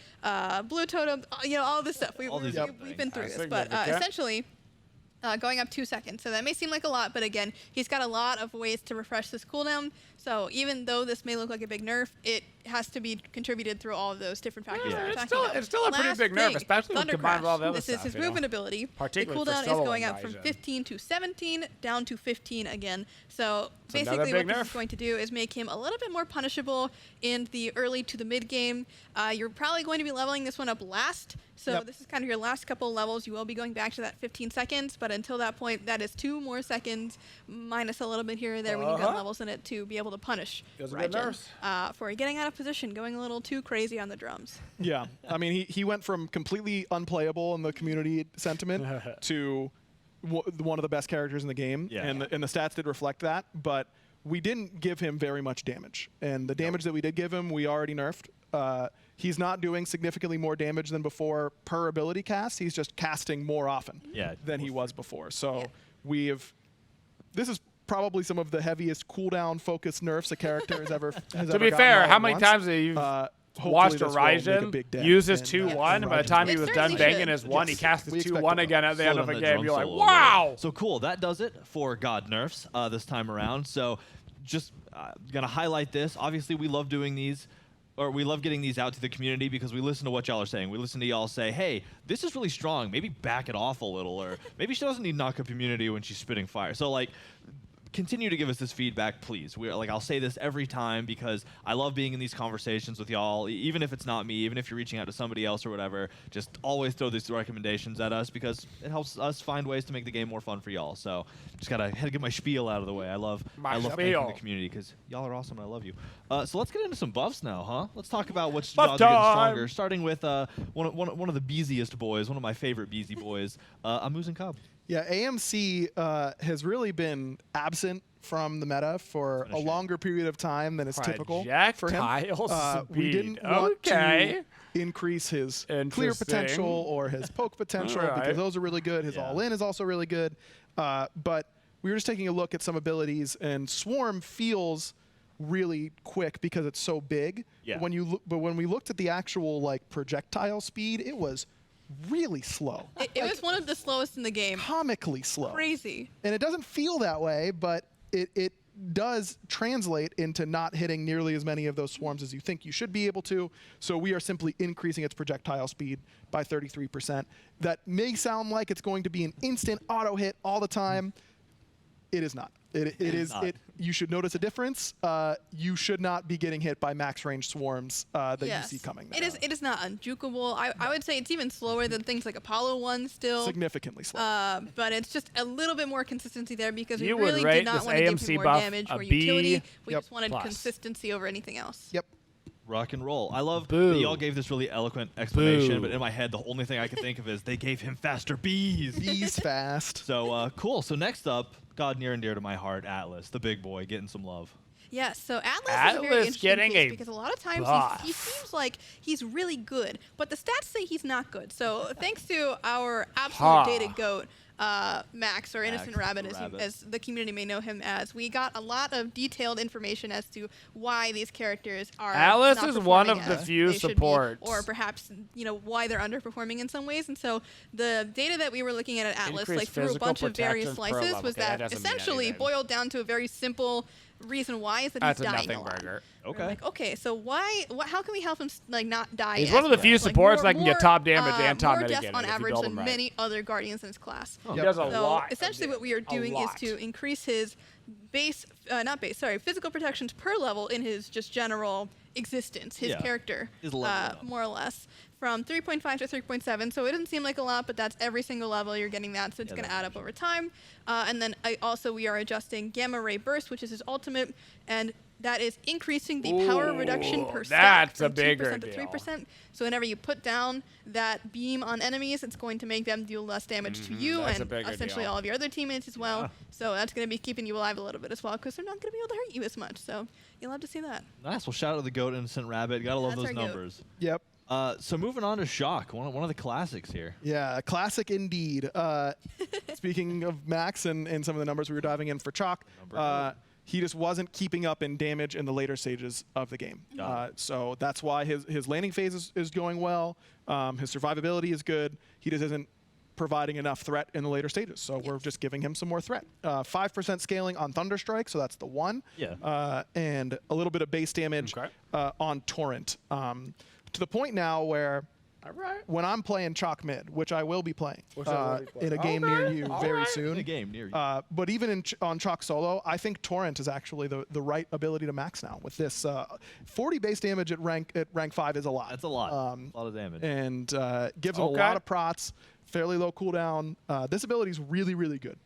Blue Totem, all this stuff. All these We've been through That's this, but significant. essentially, going up 2 seconds. So that may seem like a lot, but again, he's got a lot of ways to refresh this cooldown. So even though this may look like a big nerf, it has to be contributed through all of those different factors. Yeah, that we're it's talking still about. it's still a pretty Last big nerf, thing, especially when combined with all the other This stuff. is his you know? movement ability. The Particularly for cooldown is solo going up from invasion. 15 to 17 down to 15 again. So It's another basically big what this nerf. is going to do is make him a little bit more punishable in the early to the mid game. You're probably going to be leveling this one up last. So this is kind of your last couple of levels. You will be going back to that 15 seconds, but until that point, that is 2 more seconds minus a little bit here or there when you've got levels in it to be able to punish Feels a bit Raijin for getting out of position, going a little too crazy on the drums. Yeah, I mean, he went from completely unplayable in the community sentiment to one of the best characters in the game, and the stats did reflect that, but we didn't give him very much damage. And the damage that we did give him, we already nerfed. He's not doing significantly more damage than before per ability cast. He's just casting more often than he was before. So this is probably some of the heaviest cooldown focused nerfs a character has ever To be fair, how many times have you watched a Raijin use his 2-1, and by the time he was done banging his 1, he cast his 2-1 again at the end of the game. You're like, wow! So cool. That does it for God nerfs this time around. So just going to highlight this. Obviously, we love doing these. Or we love getting these out to the community because we listen to what y'all are saying. We listen to y'all say, hey, this is really strong. Maybe back it off a little. Or maybe she doesn't need knock up immunity when she's spitting fire. So, like, continue to give us this feedback, please. I'll say this every time because I love being in these conversations with y'all, even if it's not me, even if you're reaching out to somebody else or whatever. Just always throw these recommendations at us because it helps us find ways to make the game more fun for y'all. So just had to get my spiel out of the way. I love thanking the community because y'all are awesome and I love you. So let's get into some buffs now, huh? Let's talk about what's getting stronger. Starting with one of the beesiest boys, one of my favorite beesy boys, Amuzin Cub. Yeah, AMC has really been absent from the meta for a longer period of time than is typical for him. We didn't want to increase his clear potential or his poke potential because those are really good. His all-in is also really good. But we were just taking a look at some abilities, and Swarm feels really quick because it's so big. Yeah. But when we looked at the actual like projectile speed, it was really slow. It was one of the slowest in the game. Comically slow. Crazy. And it doesn't feel that way, but it does translate into not hitting nearly as many of those swarms as you think you should be able to. So we are simply increasing its projectile speed by 33%. That may sound like it's going to be an instant auto hit all the time. It is not. It is. You should notice a difference. You should not be getting hit by max range swarms that you see coming. It is not unjukable. I would say it's even slower than things like Apollo 1 still. Significantly slower. But it's just a little bit more consistency there because we You really would rate did not this want to give AMC him more buff damage a or B utility. We just wanted plus. consistency over anything else. Yep. Rock and roll. I love that y'all gave this really eloquent explanation, but in my head, the only thing I could think of is they gave him faster bees. Bees fast. So cool. So next up, God near and dear to my heart, Atlas, the big boy, getting some love. Yes, so Atlas is a very interesting getting case a because a lot of times he seems like he's really good, but the stats say he's not good. So thanks to our absolute data goat, Max, or Innocent Rabbit, as the community may know him as, we got a lot of detailed information as to why these characters are Atlas not is one of performing the as few they should be, supports. or perhaps why they're underperforming in some ways. And so the data that we were looking at Atlas, Increased like through a physical bunch of various protections per slices, level. was Okay, that that doesn't mean essentially anything. boiled down to a very simple reason why is that That's he's a dying nothing a lot. burger. Okay. Like, okay, so how can we help him not die? He's as one of the much? few Like, supports that can get top damage and more top deaths mitigated on if you average build than him right. many other guardians in his class. He does a So lot. essentially what we are doing is to increase his physical protections per level in his just general existence, his character, more or less, from 3.5 to 3.7. So it doesn't seem like a lot, but that's every single level you're getting that, so it's going to add up over time. And then we are adjusting Gamma Ray Burst, which is his ultimate, and that is increasing the power reduction per stack that's a from bigger 2% to 3%. So whenever you put down that beam on enemies, it's going to make them deal less damage to you that's a and bigger essentially deal. all of your other teammates as well. So that's going to be keeping you alive a little bit as well because they're not going to be able to hurt you as much. So you'll have to see that. Nice. Well, shout out to the goat, Innocent Rabbit. Gotta love That's those our goat. numbers. Yep. So moving on to Shock, one of the classics here. Yeah, classic indeed. Speaking of Max and some of the numbers we were diving in for Chalk, he just wasn't keeping up in damage in the later stages of the game. So that's why his landing phase is going well. His survivability is good. He just isn't providing enough threat in the later stages. So we're just giving him some more threat. 5% scaling on Thunderstrike, so that's the 1. Yeah. And a little bit of base damage on Torrent. To the point now where when I'm playing Chalk mid, which I will be playing in a game near you very soon. In a game near you. But even on Chalk solo, I think Torrent is actually the right ability to max now. With this 40 base damage at rank 5 is a lot. That's a lot. A lot of damage. And gives a lot of prots, fairly low cooldown. This ability is really, really good.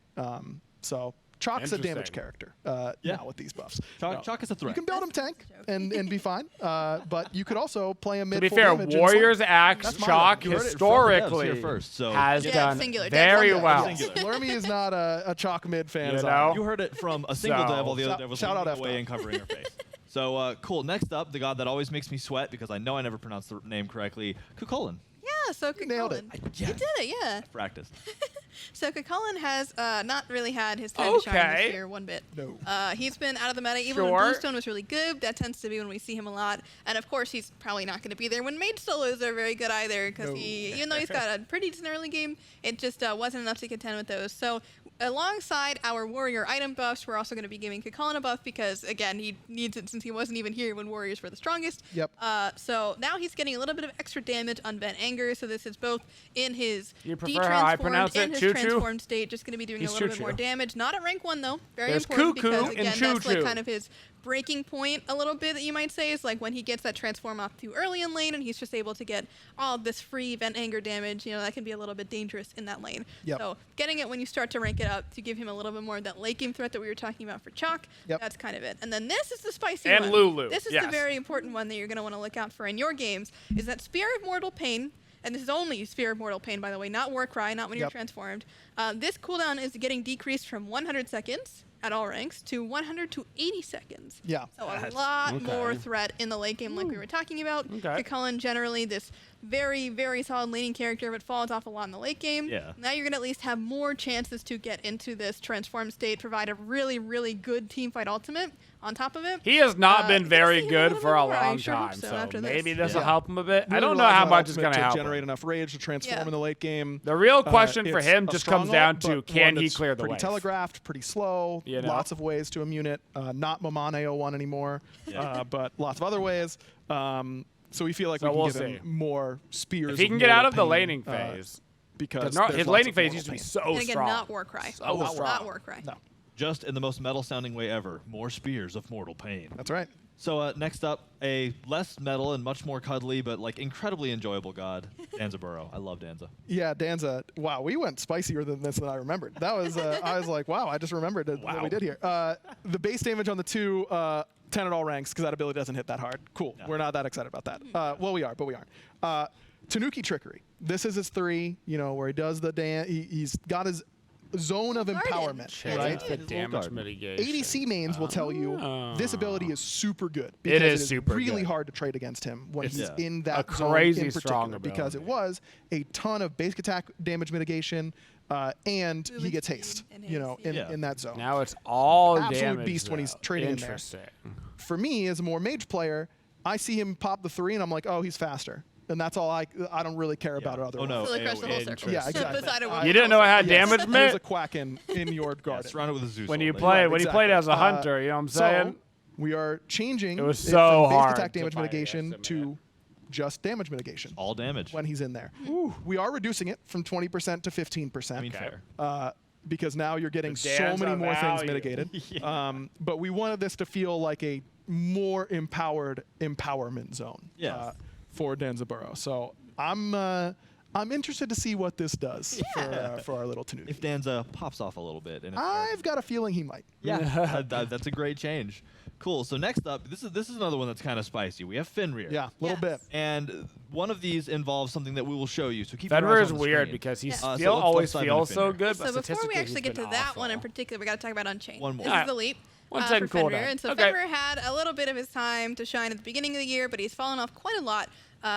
So Chalk's a damage character now with these buffs. Chalk is a threat. You can build him tank and be fine, but you could also play him mid. To be fair, Warriors Axe Chalk historically has done very well. Lurmy is not a Chalk mid fan. You heard it from a single dev while the other dev was looking away and covering her face. So cool. Next up, the god that always makes me sweat because I know I never pronounced the name correctly, Cuchulainn. Yeah, so Cuchulainn. You did it, yeah. Practice. So Cuchulainn has not really had his time to shine this year one bit. No. He's been out of the meta. Even when Bluestone was really good, that tends to be when we see him a lot. And of course, he's probably not going to be there when mage solos are very good either, because even though he's got a pretty decent early game, it just wasn't enough to contend with those. So alongside our warrior item buffs, we're also going to be giving Cuchulainn a buff because, again, he needs it since he wasn't even here when warriors were the strongest. Yep. So now he's getting a little bit of extra damage on Vent Anger. So this is both in his de-transformed and his transformed state, just going to be doing a little bit more damage. Not at rank 1, though. Very important because, again, that's like kind of his breaking point a little bit, that you might say, is like when he gets that transform off too early in lane and he's just able to get all of this free Vent Anger damage. You know, that can be a little bit dangerous in that lane. Yep. So getting it when you start to rank it up to give him a little bit more of that late game threat that we were talking about for Chalk, that's kind of it. And then this is the spicy one. And Lulu. This is the very important one that you're going to want to look out for in your games, is that Spear of Mortal Pain. And this is only Spear of Mortal Pain, by the way, not Warcry, not when you're transformed. This cooldown is getting decreased from 100 seconds at all ranks to 100 to 80 seconds. Yeah. So a lot more threat in the late game like we were talking about. Cuchulainn, generally this very, very solid laning character, but falls off a lot in the late game. Yeah. Now you're going to at least have more chances to get into this transform state, provide a really, really good teamfight ultimate on top of it. He has not been very good for a long time, so maybe this will help him a bit. I don't know how much is going to help generate enough rage to transform in the late game. The real question for him just comes down to, can he clear the wave? Pretty telegraphed, pretty slow, lots of ways to immune it. Not Momane 01 anymore, but lots of other ways. So we feel like we can give him more spears. If he can get out of the laning phase, because his laning phase used to be so strong. And again, not Warcry. Not Warcry. No. Just in the most metal-sounding way ever, more spears of mortal pain. That's right. So next up, a less metal and much more cuddly, but like incredibly enjoyable god, Danza Burrow. I love Danza. Yeah, Danza. Wow, we went spicier than this than I remembered. That was I was like, wow, I just remembered what we did here. The base damage on the 2 10 at all ranks, because that ability doesn't hit that hard. Cool. No. We're not that excited about that. Well, we are, but we aren't. Tanuki Trickery. This is his 3. You know, where he does the dance. He's got his zone of empowerment, right? The damage mitigation. ADC mains will tell you this ability is super good. It is super really hard to trade against him when he's in that zone in particular, because it was a ton of basic attack damage mitigation, and he gets haste, you know, in that zone. Now it's all absolute damage, beast when he's trading in there. For me, as a more mage player, I see him pop the 3, and I'm like, oh, he's faster. And that's all I don't really care about it otherwise. Oh, no. So the whole circle. Yeah, exactly. You didn't know I had damage, man? There's a quack in your garden. Surrounded with a Zeus. When you played as a hunter, you know what I'm saying? So we are changing it was so from hard basic attack damage mitigation to just damage mitigation. All damage. When he's in there. We are reducing it from 20% to 15%. I mean, fair. Because now you're getting so many more things mitigated. But we wanted this to feel like a more empowered empowerment zone. For Danza Burrow. So I'm interested to see what this does for our little Tanuki. If Danza pops off a little bit. I've got a feeling he might. Yeah, that's a great change. Cool. So next up, this is another one that's kind of spicy. We have Fenrir. Yeah, a little bit. And one of these involves something that we will show you. So keep Fenrir your eyes is on the weird screen. because he still always feels so good. So before we actually get to that one in particular, we got to talk about Unchained. One more. This is the leap. One second for Fenrir. cooldown. And so Fenrir had a little bit of his time to shine at the beginning of the year, but he's fallen off quite a lot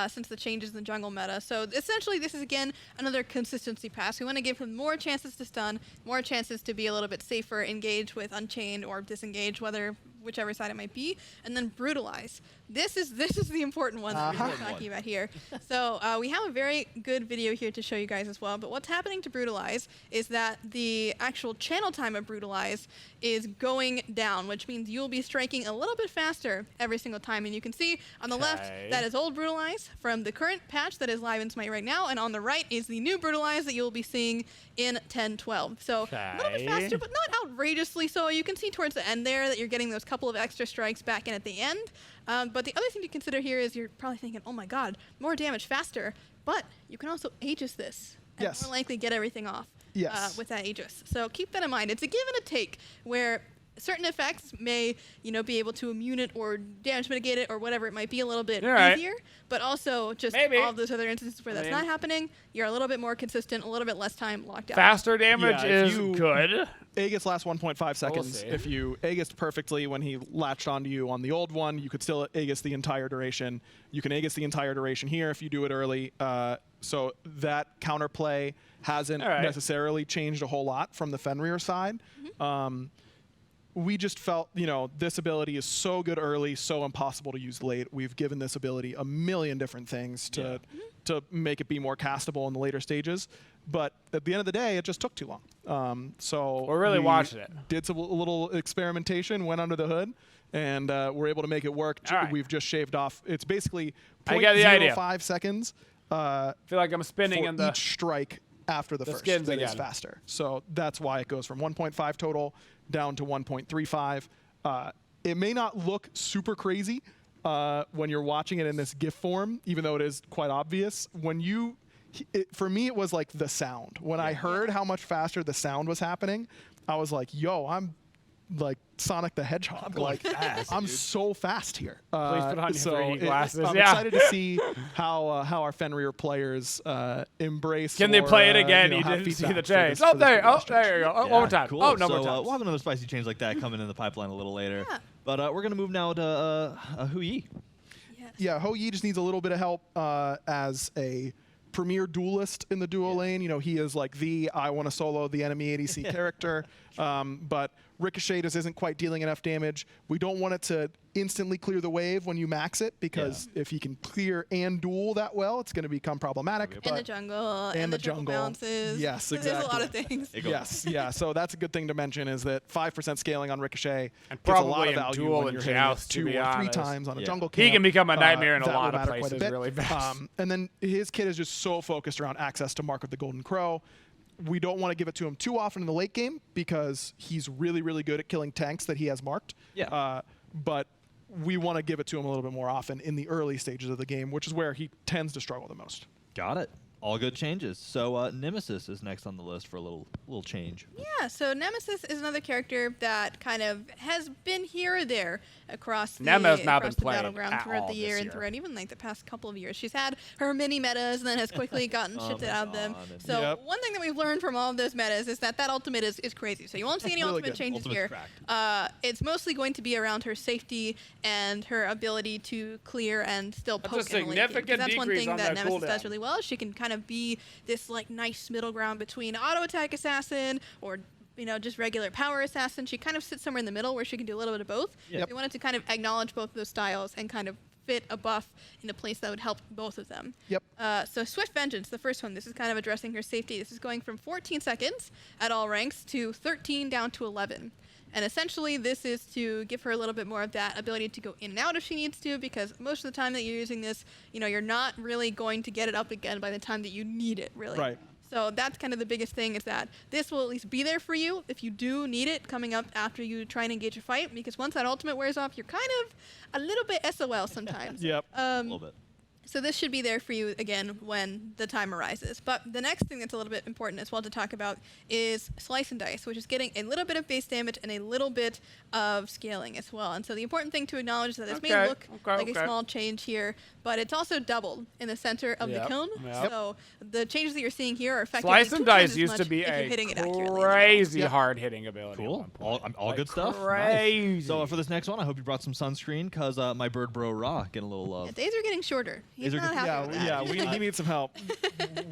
since the changes in the jungle meta. So essentially, this is, again, another consistency pass. We want to give him more chances to stun, more chances to be a little bit safer, engage with Unchained or disengage, whether whichever side it might be, and then brutalize. This is the important one that we're talking about here. So we have a very good video here to show you guys as well. But what's happening to brutalize is that the actual channel time of brutalize is going down, which means you'll be striking a little bit faster every single time. And you can see on the left, that is old brutalize from the current patch that is live in Smite right now. And on the right is the new brutalize that you'll be seeing in 10.12. So a little bit faster, but not outrageously so. You can see towards the end there that you're getting those couple of extra strikes back in at the end. But the other thing to consider here is you're probably thinking, oh my god, more damage faster. But you can also Aegis this. And more likely get everything off with that Aegis. So keep that in mind. It's a give and a take where certain effects may, be able to immune it or damage mitigate it or whatever it might be a little bit easier. But also just all of those other instances where that's not happening, you're a little bit more consistent, a little bit less time locked out. Faster damage is good. Aegis lasts 1.5 seconds. If you Aegised perfectly when he latched onto you on the old one, you could still Aegis the entire duration. You can Aegis the entire duration here if you do it early. So that counterplay hasn't necessarily changed a whole lot from the Fenrir side. We just felt, this ability is so good early, so impossible to use late. We've given this ability a million different things to make it be more castable in the later stages. But at the end of the day, it just took too long. So we're really watching it. Did a little experimentation, went under the hood, and we're able to make it work. We've just shaved off. It's basically 0.05 seconds. I feel like I'm spinning in each strike after the first. That is faster. So that's why it goes from 1.5 total down to 1.35. It may not look super crazy when you're watching it in this GIF form, even though it is quite obvious. For me, it was like the sound. When I heard how much faster the sound was happening, I was like, yo, I'm like Sonic the Hedgehog. I'm going fast. I'm so fast here. Please put on your 3D glasses. I'm excited to see how our Fenrir players embrace. Can they play it again? You didn't see the change. There you go. One more time. Cool. No more time. We'll have another spicy change like that coming in the pipeline a little later. But we're going to move now to Hu Yi. Yeah, Ho Yi just needs a little bit of help as a premier duelist in the duo lane. He is like I want to solo the enemy ADC character. But Ricochet just isn't quite dealing enough damage. We don't want it to instantly clear the wave when you max it, because if he can clear and duel that well, it's going to become problematic. And the jungle. And the jungle bounces. Yes, exactly. There's a lot of things. Yes, so that's a good thing to mention, is that 5% scaling on Ricochet and gets a lot of value when you're hitting it 2 or 3 times on a jungle camp. He can become a nightmare in a lot of places really fast. And then his kit is just so focused around access to Mark of the Golden Crow. We don't want to give it to him too often in the late game, because he's really, really good at killing tanks that he has marked. But we want to give it to him a little bit more often in the early stages of the game, which is where he tends to struggle the most. Got it. All good changes. So Nemesis is next on the list for a little change. Yeah, so Nemesis is another character that kind of has been here or there across the battleground throughout the year and throughout even like the past couple of years. She's had her mini metas and then has quickly gotten shifted out of them. So one thing that we've learned from all of those metas is that ultimate is crazy. So you won't see any ultimate changes here. It's mostly going to be around her safety and her ability to clear and still poke in the late game. That's one thing that Nemesis does really well. She can kind of be this like nice middle ground between auto attack assassin or just regular power assassin. She kind of sits somewhere in the middle where she can do a little bit of both. We wanted to kind of acknowledge both of those styles and kind of fit a buff in a place that would help both of them. So Swift Vengeance, the first one, this is kind of addressing her safety. This is going from 14 seconds at all ranks to 13 down to 11. And essentially, this is to give her a little bit more of that ability to go in and out if she needs to, because most of the time that you're using this, you're not really going to get it up again by the time that you need it, really. Right. So that's kind of the biggest thing, is that this will at least be there for you if you do need it coming up after you try and engage a fight, because once that ultimate wears off, you're kind of a little bit SOL sometimes. A little bit. So this should be there for you, again, when the time arises. But the next thing that's a little bit important as well to talk about is Slice and Dice, which is getting a little bit of base damage and a little bit of scaling as well. And so the important thing to acknowledge is that this may look like a small change here, but it's also doubled in the center of the kiln. So the changes that you're seeing here are effectively Slice and Dice used to be a crazy hard-hitting ability. Cool. All good stuff. Crazy. Nice. So for this next one, I hope you brought some sunscreen, because my bird bro Ra getting a little love. Days are getting shorter. He's not happy with that. We need some help.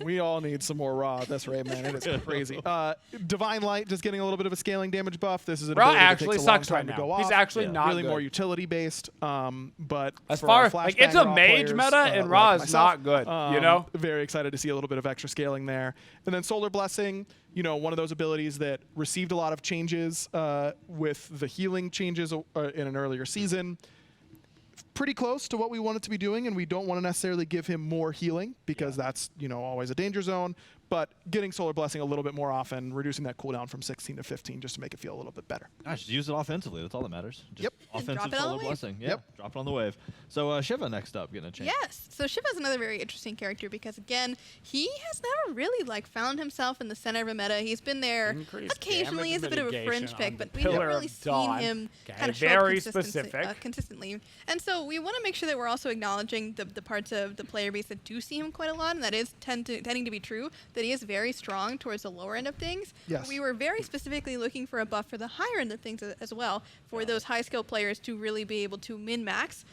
We all need some more Raw at this rate, man. It is crazy. Divine Light just getting a little bit of a scaling damage buff. This is an Raw ability that actually takes a long sucks time right to now. go off. He's actually not really good. more utility based. But as for far our as like it's a Raw mage players, meta, and Raw is not good. You know, very excited to see a little bit of extra scaling there. And then Solar Blessing, you know, one of those abilities that received a lot of changes with the healing changes in an earlier season. Pretty close to what we want it to be doing, and we don't want to necessarily give him more healing because that's, you know, always a danger zone. But getting Solar Blessing a little bit more often, reducing that cooldown from 16 to 15 just to make it feel a little bit better. Just use it offensively. That's all that matters. Just yep. Offensive Solar Blessing. Yeah. Yep. Drop it on the wave. So Shiva next up, getting a change. Yes. So Shiva's another very interesting character because, again, he has never really like found himself in the center of a meta. He's been there occasionally as a bit of a fringe pick, but we've never really seen him kind of show up consistently. And so we want to make sure that we're also acknowledging the parts of the player base that do see him quite a lot, and that is tending to be true, that he is very strong towards the lower end of things. Yes. We were very specifically looking for a buff for the higher end of things as well, for those high skill players to really be able to min-max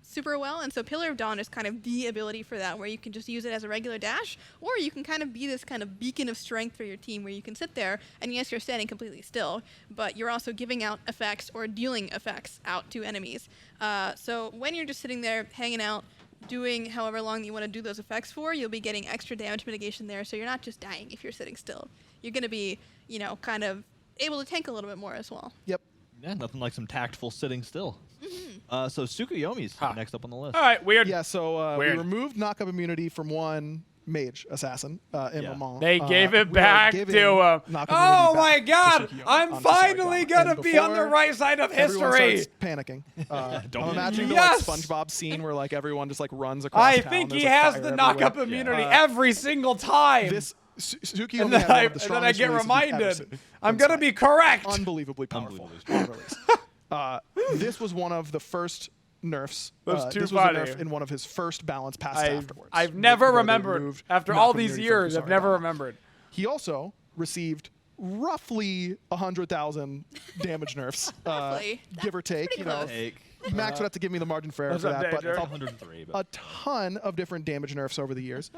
super well. And so Pillar of Dawn is kind of the ability for that, where you can just use it as a regular dash, or you can kind of be this kind of beacon of strength for your team where you can sit there, and yes, you're standing completely still, but you're also giving out effects or dealing effects out to enemies. So when you're just sitting there hanging out, doing however long you want to do those effects for, you'll be getting extra damage mitigation there, so you're not just dying if you're sitting still. You're going to be, you know, kind of able to tank a little bit more as well. Yep. Yeah, nothing like some tactful sitting still. So Tsukuyomi's next up on the list. All right, weird. Yeah, so we removed knockup immunity from one mage assassin in Maman. They gave it back to him. Oh my God! I'm finally gonna be on the right side of history. Everyone starts panicking. I'm imagining the like SpongeBob scene where like everyone just like runs across I town. think he has the knockup immunity every single time. This Suki and then I get reminded. I'm gonna be correct. Unbelievably powerful. This was one of the first nerfs. This was a nerf in one of his first balance passes afterwards. I've never remembered. After all these years, I've never remembered. He also received roughly 100,000 damage nerfs, give or take. You know, Max would have to give me the margin for error for that, but 103. A ton of different damage nerfs over the years,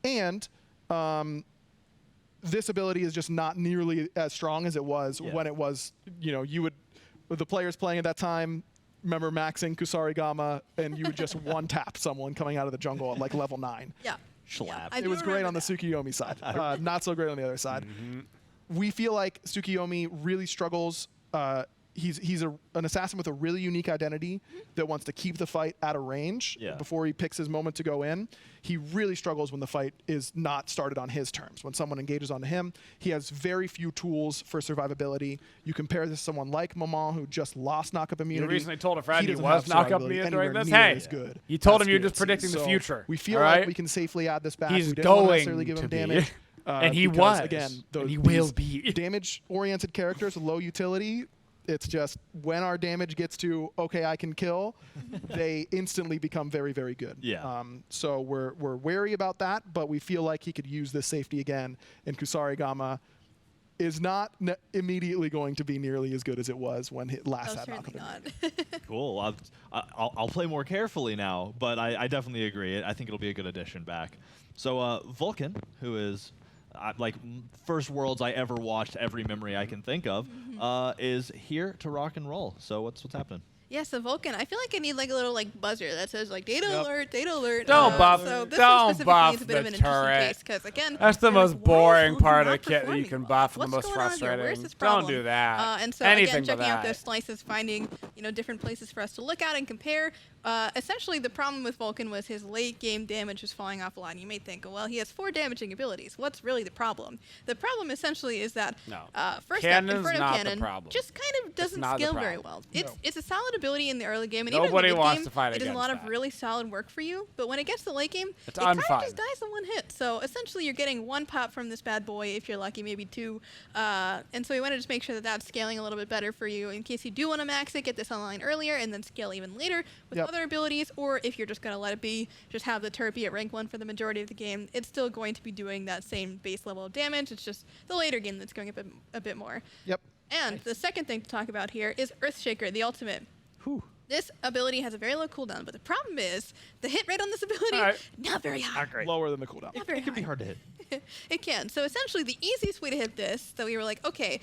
and this ability is just not nearly as strong as it was when it was. You know, you would the players playing at that time. Remember maxing Kusarigama, and you would just one-tap someone coming out of the jungle at like level 9. Yeah. Schlap. It was great on the Tsukuyomi side. Not so great on the other side. We feel like Tsukuyomi really struggles. He's an assassin with a really unique identity that wants to keep the fight at a range before he picks his moment to go in. He really struggles when the fight is not started on his terms. When someone engages onto him, he has very few tools for survivability. You compare this to someone like Maman, who just lost knockup immunity. You recently told a friend he was knockup immunity during this. Hey, good. You told him you're just predicting the future. We feel like we can safely add this back. He's we didn't necessarily give him damage. And he was. Again, and he will be. Damage-oriented characters with low utility, it's just when our damage gets to, okay, I can kill, they instantly become very, very good. Yeah. So we're wary about that, but we feel like he could use this safety again, and Kusarigama is not immediately going to be nearly as good as it was when it last had knockup. Cool. I'll play more carefully now, but I definitely agree. I think it'll be a good addition back. So Vulcan, who is like first Worlds I ever watched, every memory I can think of, is here to rock and roll. So what's happening? Yeah, so Vulcan, I feel like I need like a little like buzzer that says like data alert, data alert. Don't buff, so this don't buff is a bit of an the interesting turret. Case, 'cause again, that's the most like, boring Vulcan part of the not kit that you can buff, and the most frustrating. Don't do that. And so Anything again, checking out that. those slices, finding different places for us to look at and compare. Essentially, the problem with Vulcan was his late game damage was falling off a lot. And you may think, well, he has 4 damaging abilities. What's really the problem? The problem essentially is that first up, Inferno Cannon just kind of doesn't scale very well. It's a solid ability in the early game, and nobody even in the wants game, to fight it does a against lot that. of really solid work for you. But when it gets to the late game, it kind of just dies in one hit. So essentially, you're getting 1 pop from this bad boy if you're lucky, maybe 2. And so we want to just make sure that that's scaling a little bit better for you in case you do want to max it, get this online earlier, and then scale even later with other abilities. Or if you're just going to let it be, just have the turret be at rank 1 for the majority of the game, it's still going to be doing that same base level of damage. It's just the later game that's going a bit more. Yep. And the second thing to talk about here is Earthshaker, the ultimate. This ability has a very low cooldown, but the problem is the hit rate on this ability not very high. Lower than the cooldown. Not very It can high. be hard to hit. It can. So essentially, the easiest way to hit this, so we were like, okay,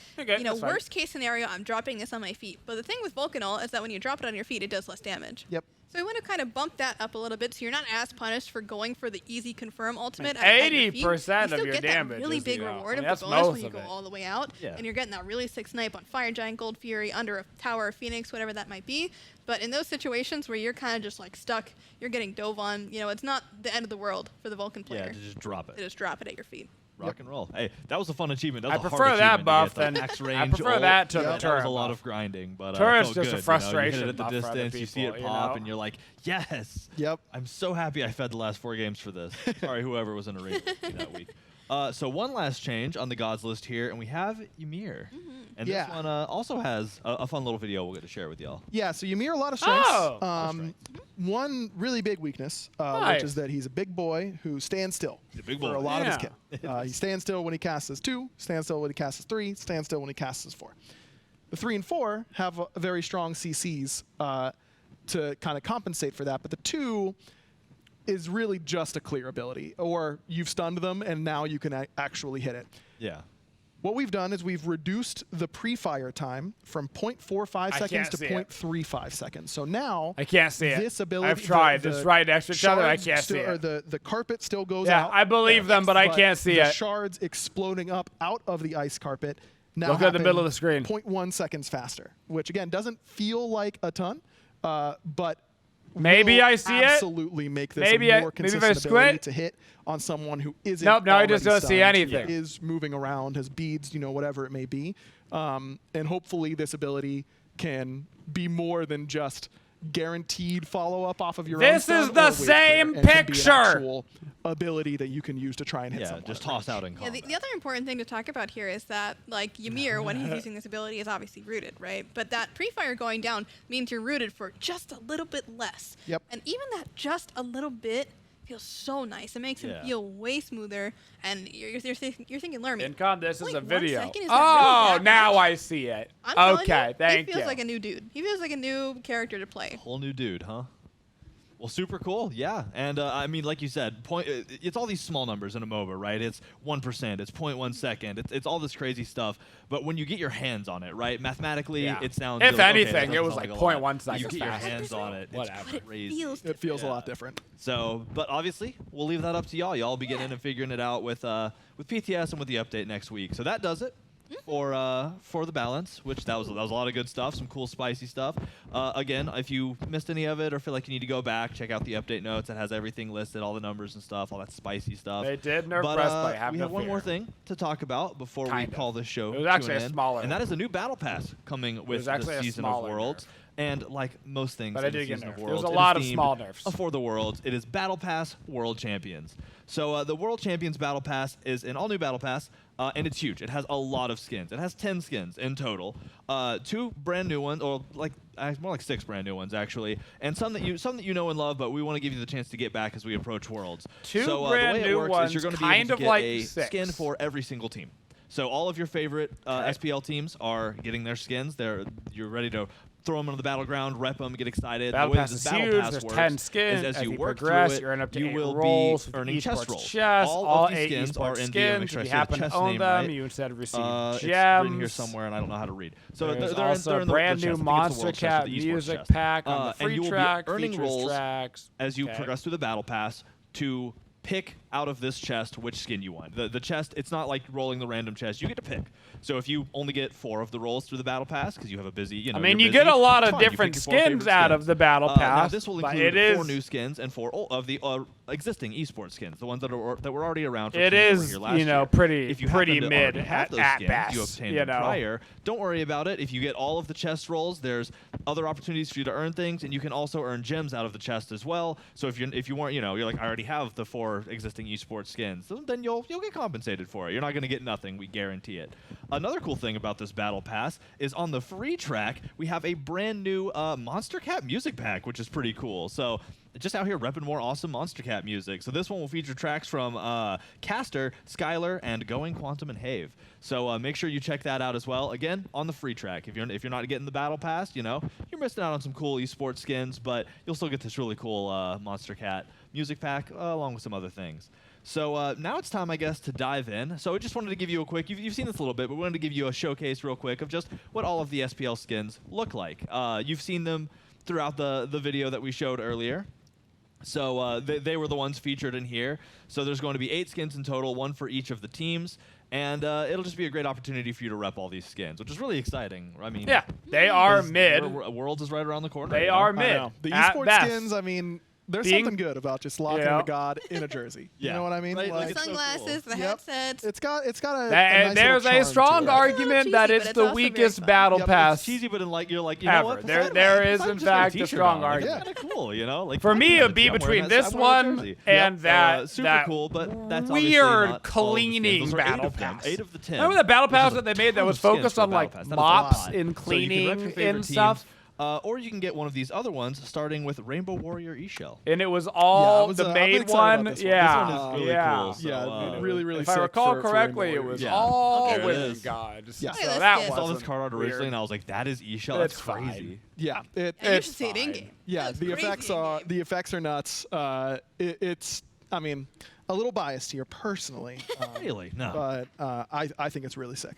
worst case scenario, I'm dropping this on my feet. But the thing with Vulcanol is that when you drop it on your feet, it does less damage. Yep. So we want to kind of bump that up a little bit, so you're not as punished for going for the easy confirm ultimate. 80% of your damage. You still get that really big reward of the bonus when you go all the way out, and you're getting that really sick snipe on Fire Giant, Gold Fury, under a Tower of Phoenix, whatever that might be. But in those situations where you're kind of just like stuck, you're getting dove on. It's not the end of the world for the Vulcan player. Yeah, to just drop it. To just drop it at your feet. Rock and roll. Hey, that was a fun achievement. That was I prefer that buff than I prefer that to the turret. That was a lot of grinding, but turret's just a frustration. You hit it at the distance, you see it pop, and you're like, yes. Yep. I'm so happy I fed the last 4 games for this. Sorry, whoever was in a raid that week. So one last change on the gods list here, and we have Ymir. And this one also has a fun little video we'll get to share with y'all. Yeah, so Ymir, a lot of strengths. One really big weakness, which is that he's a big boy who stands still for a lot of his kit. He stands still when he casts his 2, stands still when he casts his 3, stands still when he casts his 4. The 3 and 4 have a very strong CCs to kind of compensate for that, but the 2 is really just a clear ability, or you've stunned them and now you can actually hit it. Yeah. What we've done is we've reduced the pre-fire time from 0.45 seconds to 0.35 seconds. So now I can't see this ability. I've tried. It's right next to each other. I can't see it. The carpet still goes out. Yeah, I believe them, but I can't see it. The shards exploding up out of the ice carpet now look at the middle of the screen. 0.1 seconds faster, which again doesn't feel like a ton, but maybe I see absolutely make this a more consistent ability to hit on someone who isn't. Nope, now I just don't stunned, see anything. Is moving around, has beads, whatever it may be, and hopefully this ability can be more than just guaranteed follow-up off of your own. This is the same picture. Actual ability that you can use to try and hit someone. Just toss out in combat. The other important thing to talk about here is that, like, Ymir, when he's using this ability, is obviously rooted, right? But that pre-fire going down means you're rooted for just a little bit less. Yep. And even that just a little bit feels so nice. It makes him feel way smoother. And you're thinking, Lermy. Incon, this is a video. Really now I see it. Okay, thank you. He feels like a new dude. He feels like a new character to play. Whole new dude, huh? Well, super cool, yeah. And I mean, like you said, it's all these small numbers in a MOBA, right? It's 1%, it's 0.1 second, it's all this crazy stuff. But when you get your hands on it, right, mathematically, it sounds. If anything, it was like 0.1 seconds. You get your hands on it, whatever. It's crazy. It feels a lot different. So, but obviously, we'll leave that up to y'all. Y'all be getting in and figuring it out with PTS and with the update next week. So that does it for the balance, which that was a lot of good stuff, some cool spicy stuff. Again, if you missed any of it or feel like you need to go back, check out the update notes. It has everything listed, all the numbers and stuff, all that spicy stuff. They did nerf breastplate. We have one more thing to talk about before we call this show. It was actually to an smaller, and that is a new battle pass coming with the season of Worlds. And like most things in the season of Worlds, there's a lot of small nerfs. For the Worlds, it is Battle Pass World Champions. So the World Champions Battle Pass is an all-new Battle Pass, and it's huge. It has a lot of skins. It has 10 skins in total. 2 brand new ones, or more like 6 brand new ones actually, and some that you know and love, but we want to give you the chance to get back as we approach Worlds. 2 so, brand the way it new works ones, is you're going to be able to get a skin for every single team. So all of your favorite SPL teams are getting their skins. You're ready to throw them on the battleground, rep them, get excited. Battle Pass is huge. There's 10 skins. As you work progress, through it, you're up to you 8 will rolls, be earning chest rolls. All of these 8 skins are in skins. If you happen to own them, you instead receive gems. It's written here somewhere, and I don't know how to read. So there's they're also in a brand new chest. Monster Cat music pack on the free track, earning rolls tracks. As you progress through the battle pass to pick out of this chest which skin you want. The chest, it's not like rolling the random chest. You get to pick. So if you only get 4 of the rolls through the battle pass because you have a busy, I mean, you get a lot of different skins out of the battle pass. Now this will include 4 new skins and 4 of the existing esports skins, the ones that were already around. It is, pretty mid at best. You obtained them prior. Don't worry about it. If you get all of the chest rolls, there's other opportunities for you to earn things, and you can also earn gems out of the chest as well. So if you weren't, you're like, I already have the 4 existing esports skins, then you'll get compensated for it. You're not going to get nothing. We guarantee it. Another cool thing about this battle pass is on the free track we have a brand new Monster Cat music pack, which is pretty cool. So just out here repping more awesome Monster Cat music. So this one will feature tracks from Caster, Skylar, and Going Quantum and Have. So make sure you check that out as well. Again, on the free track. If you're not getting the Battle Pass, you know, you're missing out on some cool esports skins, but you'll still get this really cool Monster Cat music pack along with some other things. So now it's time, I guess, to dive in. So I just wanted to give you a quick, you've seen this a little bit, but we wanted to give you a showcase real quick of just what all of the SPL skins look like. You've seen them throughout the video that we showed earlier. So they were the ones featured in here. So there's going to be 8 skins in total, 1 for each of the teams. And it'll just be a great opportunity for you to rep all these skins, which is really exciting. I mean, yeah, they are mid. Worlds is right around the corner. They are mid. The esports skins, I mean, there's something good about just locking a god in a jersey. Yeah. You know what I mean? Right, the sunglasses, so cool. The headsets. It's got a and nice there's a strong argument cheesy, that but it's it's the also very weakest fun. battle pass It's cheesy, but you're like, you ever. know what? There is, in fact, a strong Like, argument. it's kind of cool, you know? Like, For me, it it'd be between this one and that super cool, but that's weird cleaning battle pass. 8 of the 10. Remember the battle pass that they made that was focused on like That is a mops lot. and So you can rep your cleaning favorite and teams, stuff? or you can get one of these other ones, starting with Rainbow Warrior E-Shell. And it was all was, the I've been main excited one. about this one. Yeah, This one is really yeah. cool. So, really, really If sick I recall for correctly, it Rainbow was Yeah. all There it women is. gods. Yeah. So Look at this that kid. I saw this wasn't card art originally, weird. and I was like, "That is E-Shell. It's That's fine. crazy." Yeah, And you It's should see it in fine. game. yeah. That's The crazy effects are nuts. It's, I mean, a little biased here personally. Really? No. But I think it's really sick.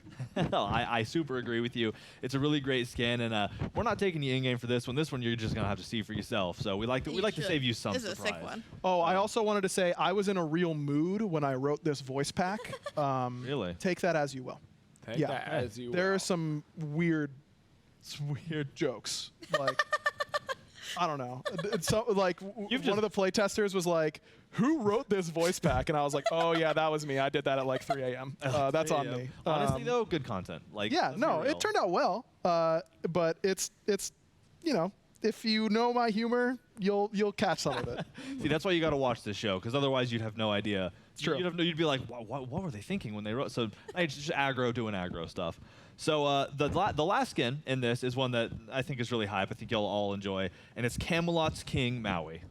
No, I super agree with you. It's a really great skin, and we're not taking you in game for this one. This one you're just gonna have to see for yourself. So we like to should. save you some This is a surprise. sick one. Oh, I also wanted to say I was in a real mood when I wrote this voice pack. Really? Take that as you will. Take Yeah. that as you There will. are some weird jokes. Like, I don't know. So, like, one of the playtesters was like, "Who wrote this voice pack?" And I was like, "Oh yeah, that was me. I did that at like 3 a.m. That's on me." Honestly, though, good content. Like, Yeah, let's be no, real. it turned out well. But it's you know, if you know my humor, you'll catch some of it. See, that's why you got to watch this show, because otherwise you'd have no idea. It's true. You'd be like, what were they thinking when they wrote? So it's just aggro doing aggro stuff. So the last skin in this is one that I think is really hype. I think you'll all enjoy, and it's Camelot's King Maui.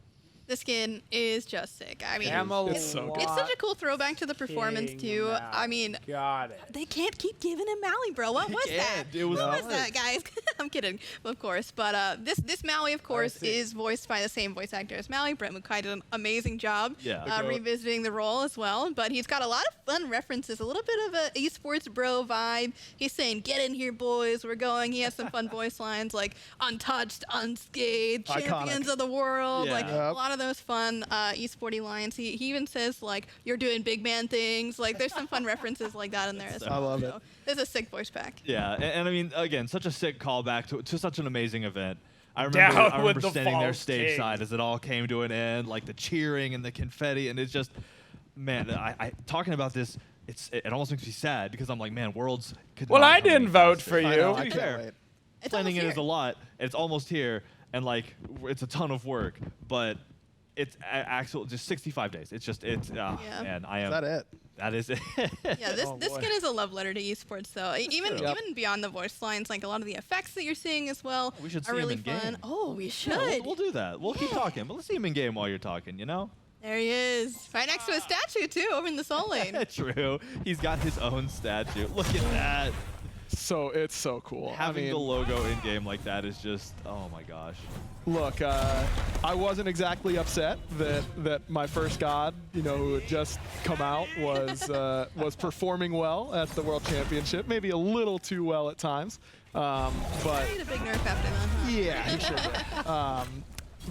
The skin is just sick. I mean, It's so good. it's such a cool throwback to the performance too. I mean, got it. they can't keep giving him Maui, bro. What was that? It was what was hard. that, guys? I'm kidding, of course. But this Maui, of course, see. is voiced by the same voice actor as Maui. Brett Mukai did an amazing job Yeah. revisiting the role as well. But he's got a lot of fun references, a little bit of a esports bro vibe. He's saying, "Get in here, boys. We're going." He has some fun voice lines like "untouched, unscathed, Iconic. champions of the world." Yeah. Like Yep. a lot of those fun esporty lines. He even says like, "You're doing big man things." Like there's some fun references like that in there as well. I love it. So, it's a sick voice pack. Yeah, and I mean, again, such a sick callback to such an amazing event. I Down remember with the standing there false king. stateside as it all came to an end, like the cheering and the confetti, and it's just, man, I talking about this, it almost makes me sad because I'm like, man, Worlds could Well, not I come any didn't vote faster. for I you. know, To I be can't fair, wait. It's planning it almost is a here. lot. And it's almost here, and like it's a ton of work, but it's actual just 65 days. It's just man, I am. Is that it? That is it. Yeah, this Oh, this boy. skin is a love letter to esports, though. Even Yep. even beyond the voice lines, like a lot of the effects that you're seeing as well We should see are him really in fun. game. Oh, we should. Yeah, we'll do that. We'll keep talking, but let's see him in game while you're talking. You know. There he is, right next to his statue too, over in the soul lane. True. He's got his own statue. Look at that. So it's so cool. Having I mean, the logo in game like that is just, oh my gosh. Look, I wasn't exactly upset that my first god, you know, who had just come out, was performing well at the World Championship. Maybe a little too well at times, but He had a big nerf after that, huh? yeah, he sure did.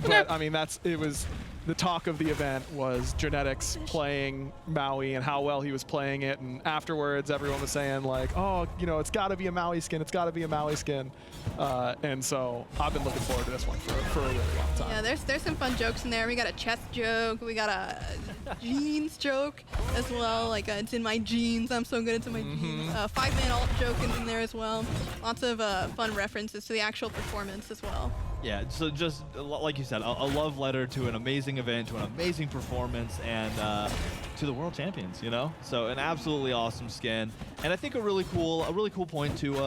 But I mean, it was the talk of the event was Genetics playing Maui and how well he was playing it, and afterwards everyone was saying like, oh, you know, it's got to be a Maui skin, it's got to be a Maui skin, and so I've been looking forward to this one for a really long time. Yeah, there's some fun jokes in there. We got a chest joke, we got a jeans joke as well. Like it's in my jeans. I'm so good. It's in my jeans. 5-man alt joke is in there as well. Lots of fun references to the actual performance as well. Yeah, so just like you said, a love letter to an amazing event, to an amazing performance, and to the world champions. You know, so an absolutely awesome skin, and I think a really cool point to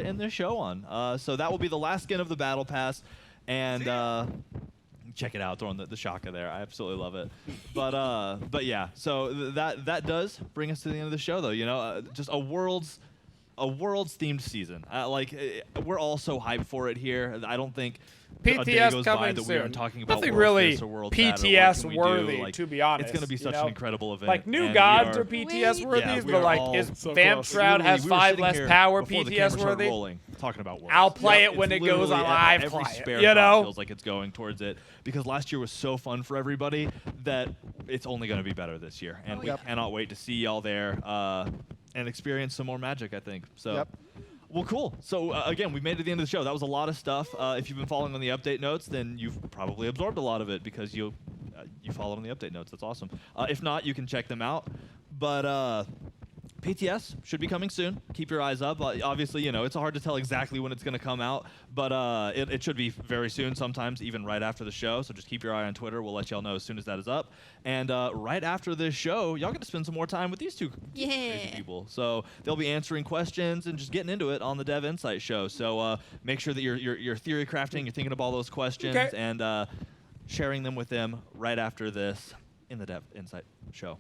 end this show on. So that will be the last skin of the battle pass, and check it out, throwing the shaka there. I absolutely love it. But yeah, so that does bring us to the end of the show, though. Just a world's themed season. We're all so hyped for it here. I don't think a day PTS goes coming by that we soon. aren't talking about Nothing World really this or World PTS that, or what can we worthy, do. to be honest. It's going to be such an incredible event. Like New and Gods we are PTS worthy, yeah, we but are like all is so Vamp close. Shroud has we were 5 sitting less here power before the PTS camera started worthy? rolling, talking about Worlds. I'll play it It's when it goes on literally live every client, spare you thought know? feels like it's going towards it, because last year was so fun for everybody that it's only going to be better this year, and we cannot wait to see y'all there and experience some more Magic, I think. So. Yep. Well, cool. So, again, we've made it to the end of the show. That was a lot of stuff. If you've been following on the update notes, then you've probably absorbed a lot of it because you followed on the update notes. That's awesome. If not, you can check them out. But PTS should be coming soon. Keep your eyes up. Obviously, it's hard to tell exactly when it's going to come out, but it should be very soon, sometimes even right after the show. So just keep your eye on Twitter. We'll let y'all know as soon as that is up. And right after this show, y'all get to spend some more time with these two crazy people. So they'll be answering questions and just getting into it on the Dev Insight show. So make sure that you're theory crafting, you're thinking of all those questions, and sharing them with them right after this in the Dev Insight show.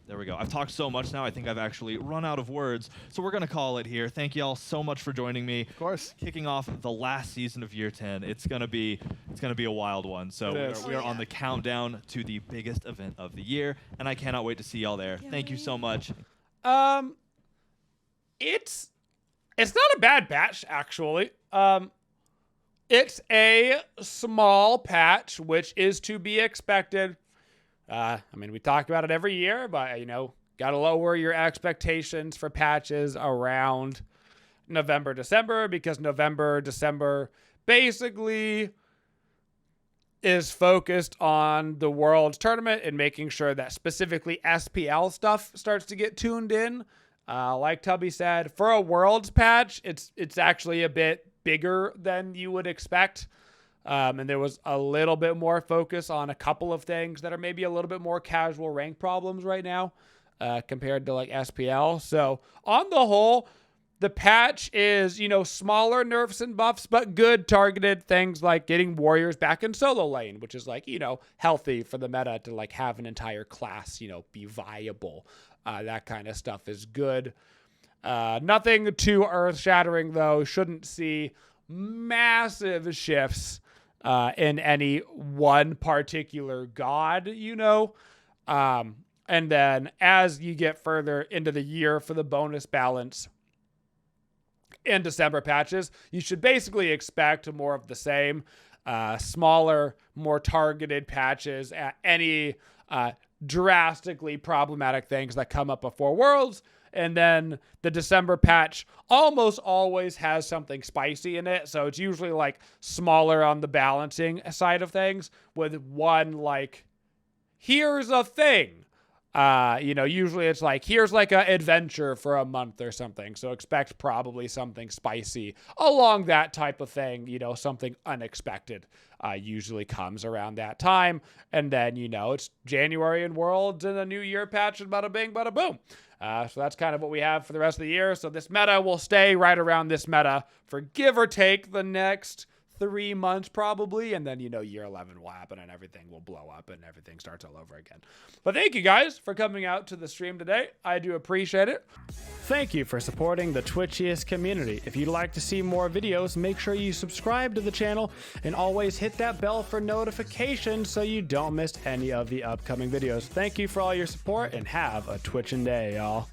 There we go. I've talked so much now, I think I've actually run out of words. So we're going to call it here. Thank you all so much for joining me. Of course. Kicking off the last season of Year 10. It's going to be a wild one. So we are on the countdown to the biggest event of the year, and I cannot wait to see y'all there. Thank you so much. It's not a bad patch, actually. It's a small patch, which is to be expected. We talk about it every year, but, got to lower your expectations for patches around November, December, because November, December basically is focused on the Worlds tournament and making sure that specifically SPL stuff starts to get tuned in. Like Tubby said, for a Worlds patch, it's actually a bit bigger than you would expect. And there was a little bit more focus on a couple of things that are maybe a little bit more casual rank problems right now compared to like SPL. So on the whole, the patch is, smaller nerfs and buffs, but good targeted things like getting warriors back in solo lane, which is like, healthy for the meta to like have an entire class, be viable. That kind of stuff is good. Nothing too earth-shattering, though. Shouldn't see massive shifts in any one particular god, and then as you get further into the year for the bonus balance in December patches, you should basically expect more of the same, smaller, more targeted patches at any drastically problematic things that come up before Worlds. And then the December patch almost always has something spicy in it. So it's usually like smaller on the balancing side of things with one like, here's a thing. Usually it's like, here's like an adventure for a month or something. So expect probably something spicy along that type of thing. Something unexpected usually comes around that time. And then, it's January in Worlds and a New Year patch and bada bing, bada boom. So that's kind of what we have for the rest of the year. So this meta will stay right around this meta for give or take the next 3 months probably. And then, year 11 will happen and everything will blow up and everything starts all over again. But thank you guys for coming out to the stream today. I do appreciate it. Thank you for supporting the Twitchiest community. If you'd like to see more videos, make sure you subscribe to the channel and always hit that bell for notifications so you don't miss any of the upcoming videos. Thank you for all your support and have a Twitchin' day, y'all.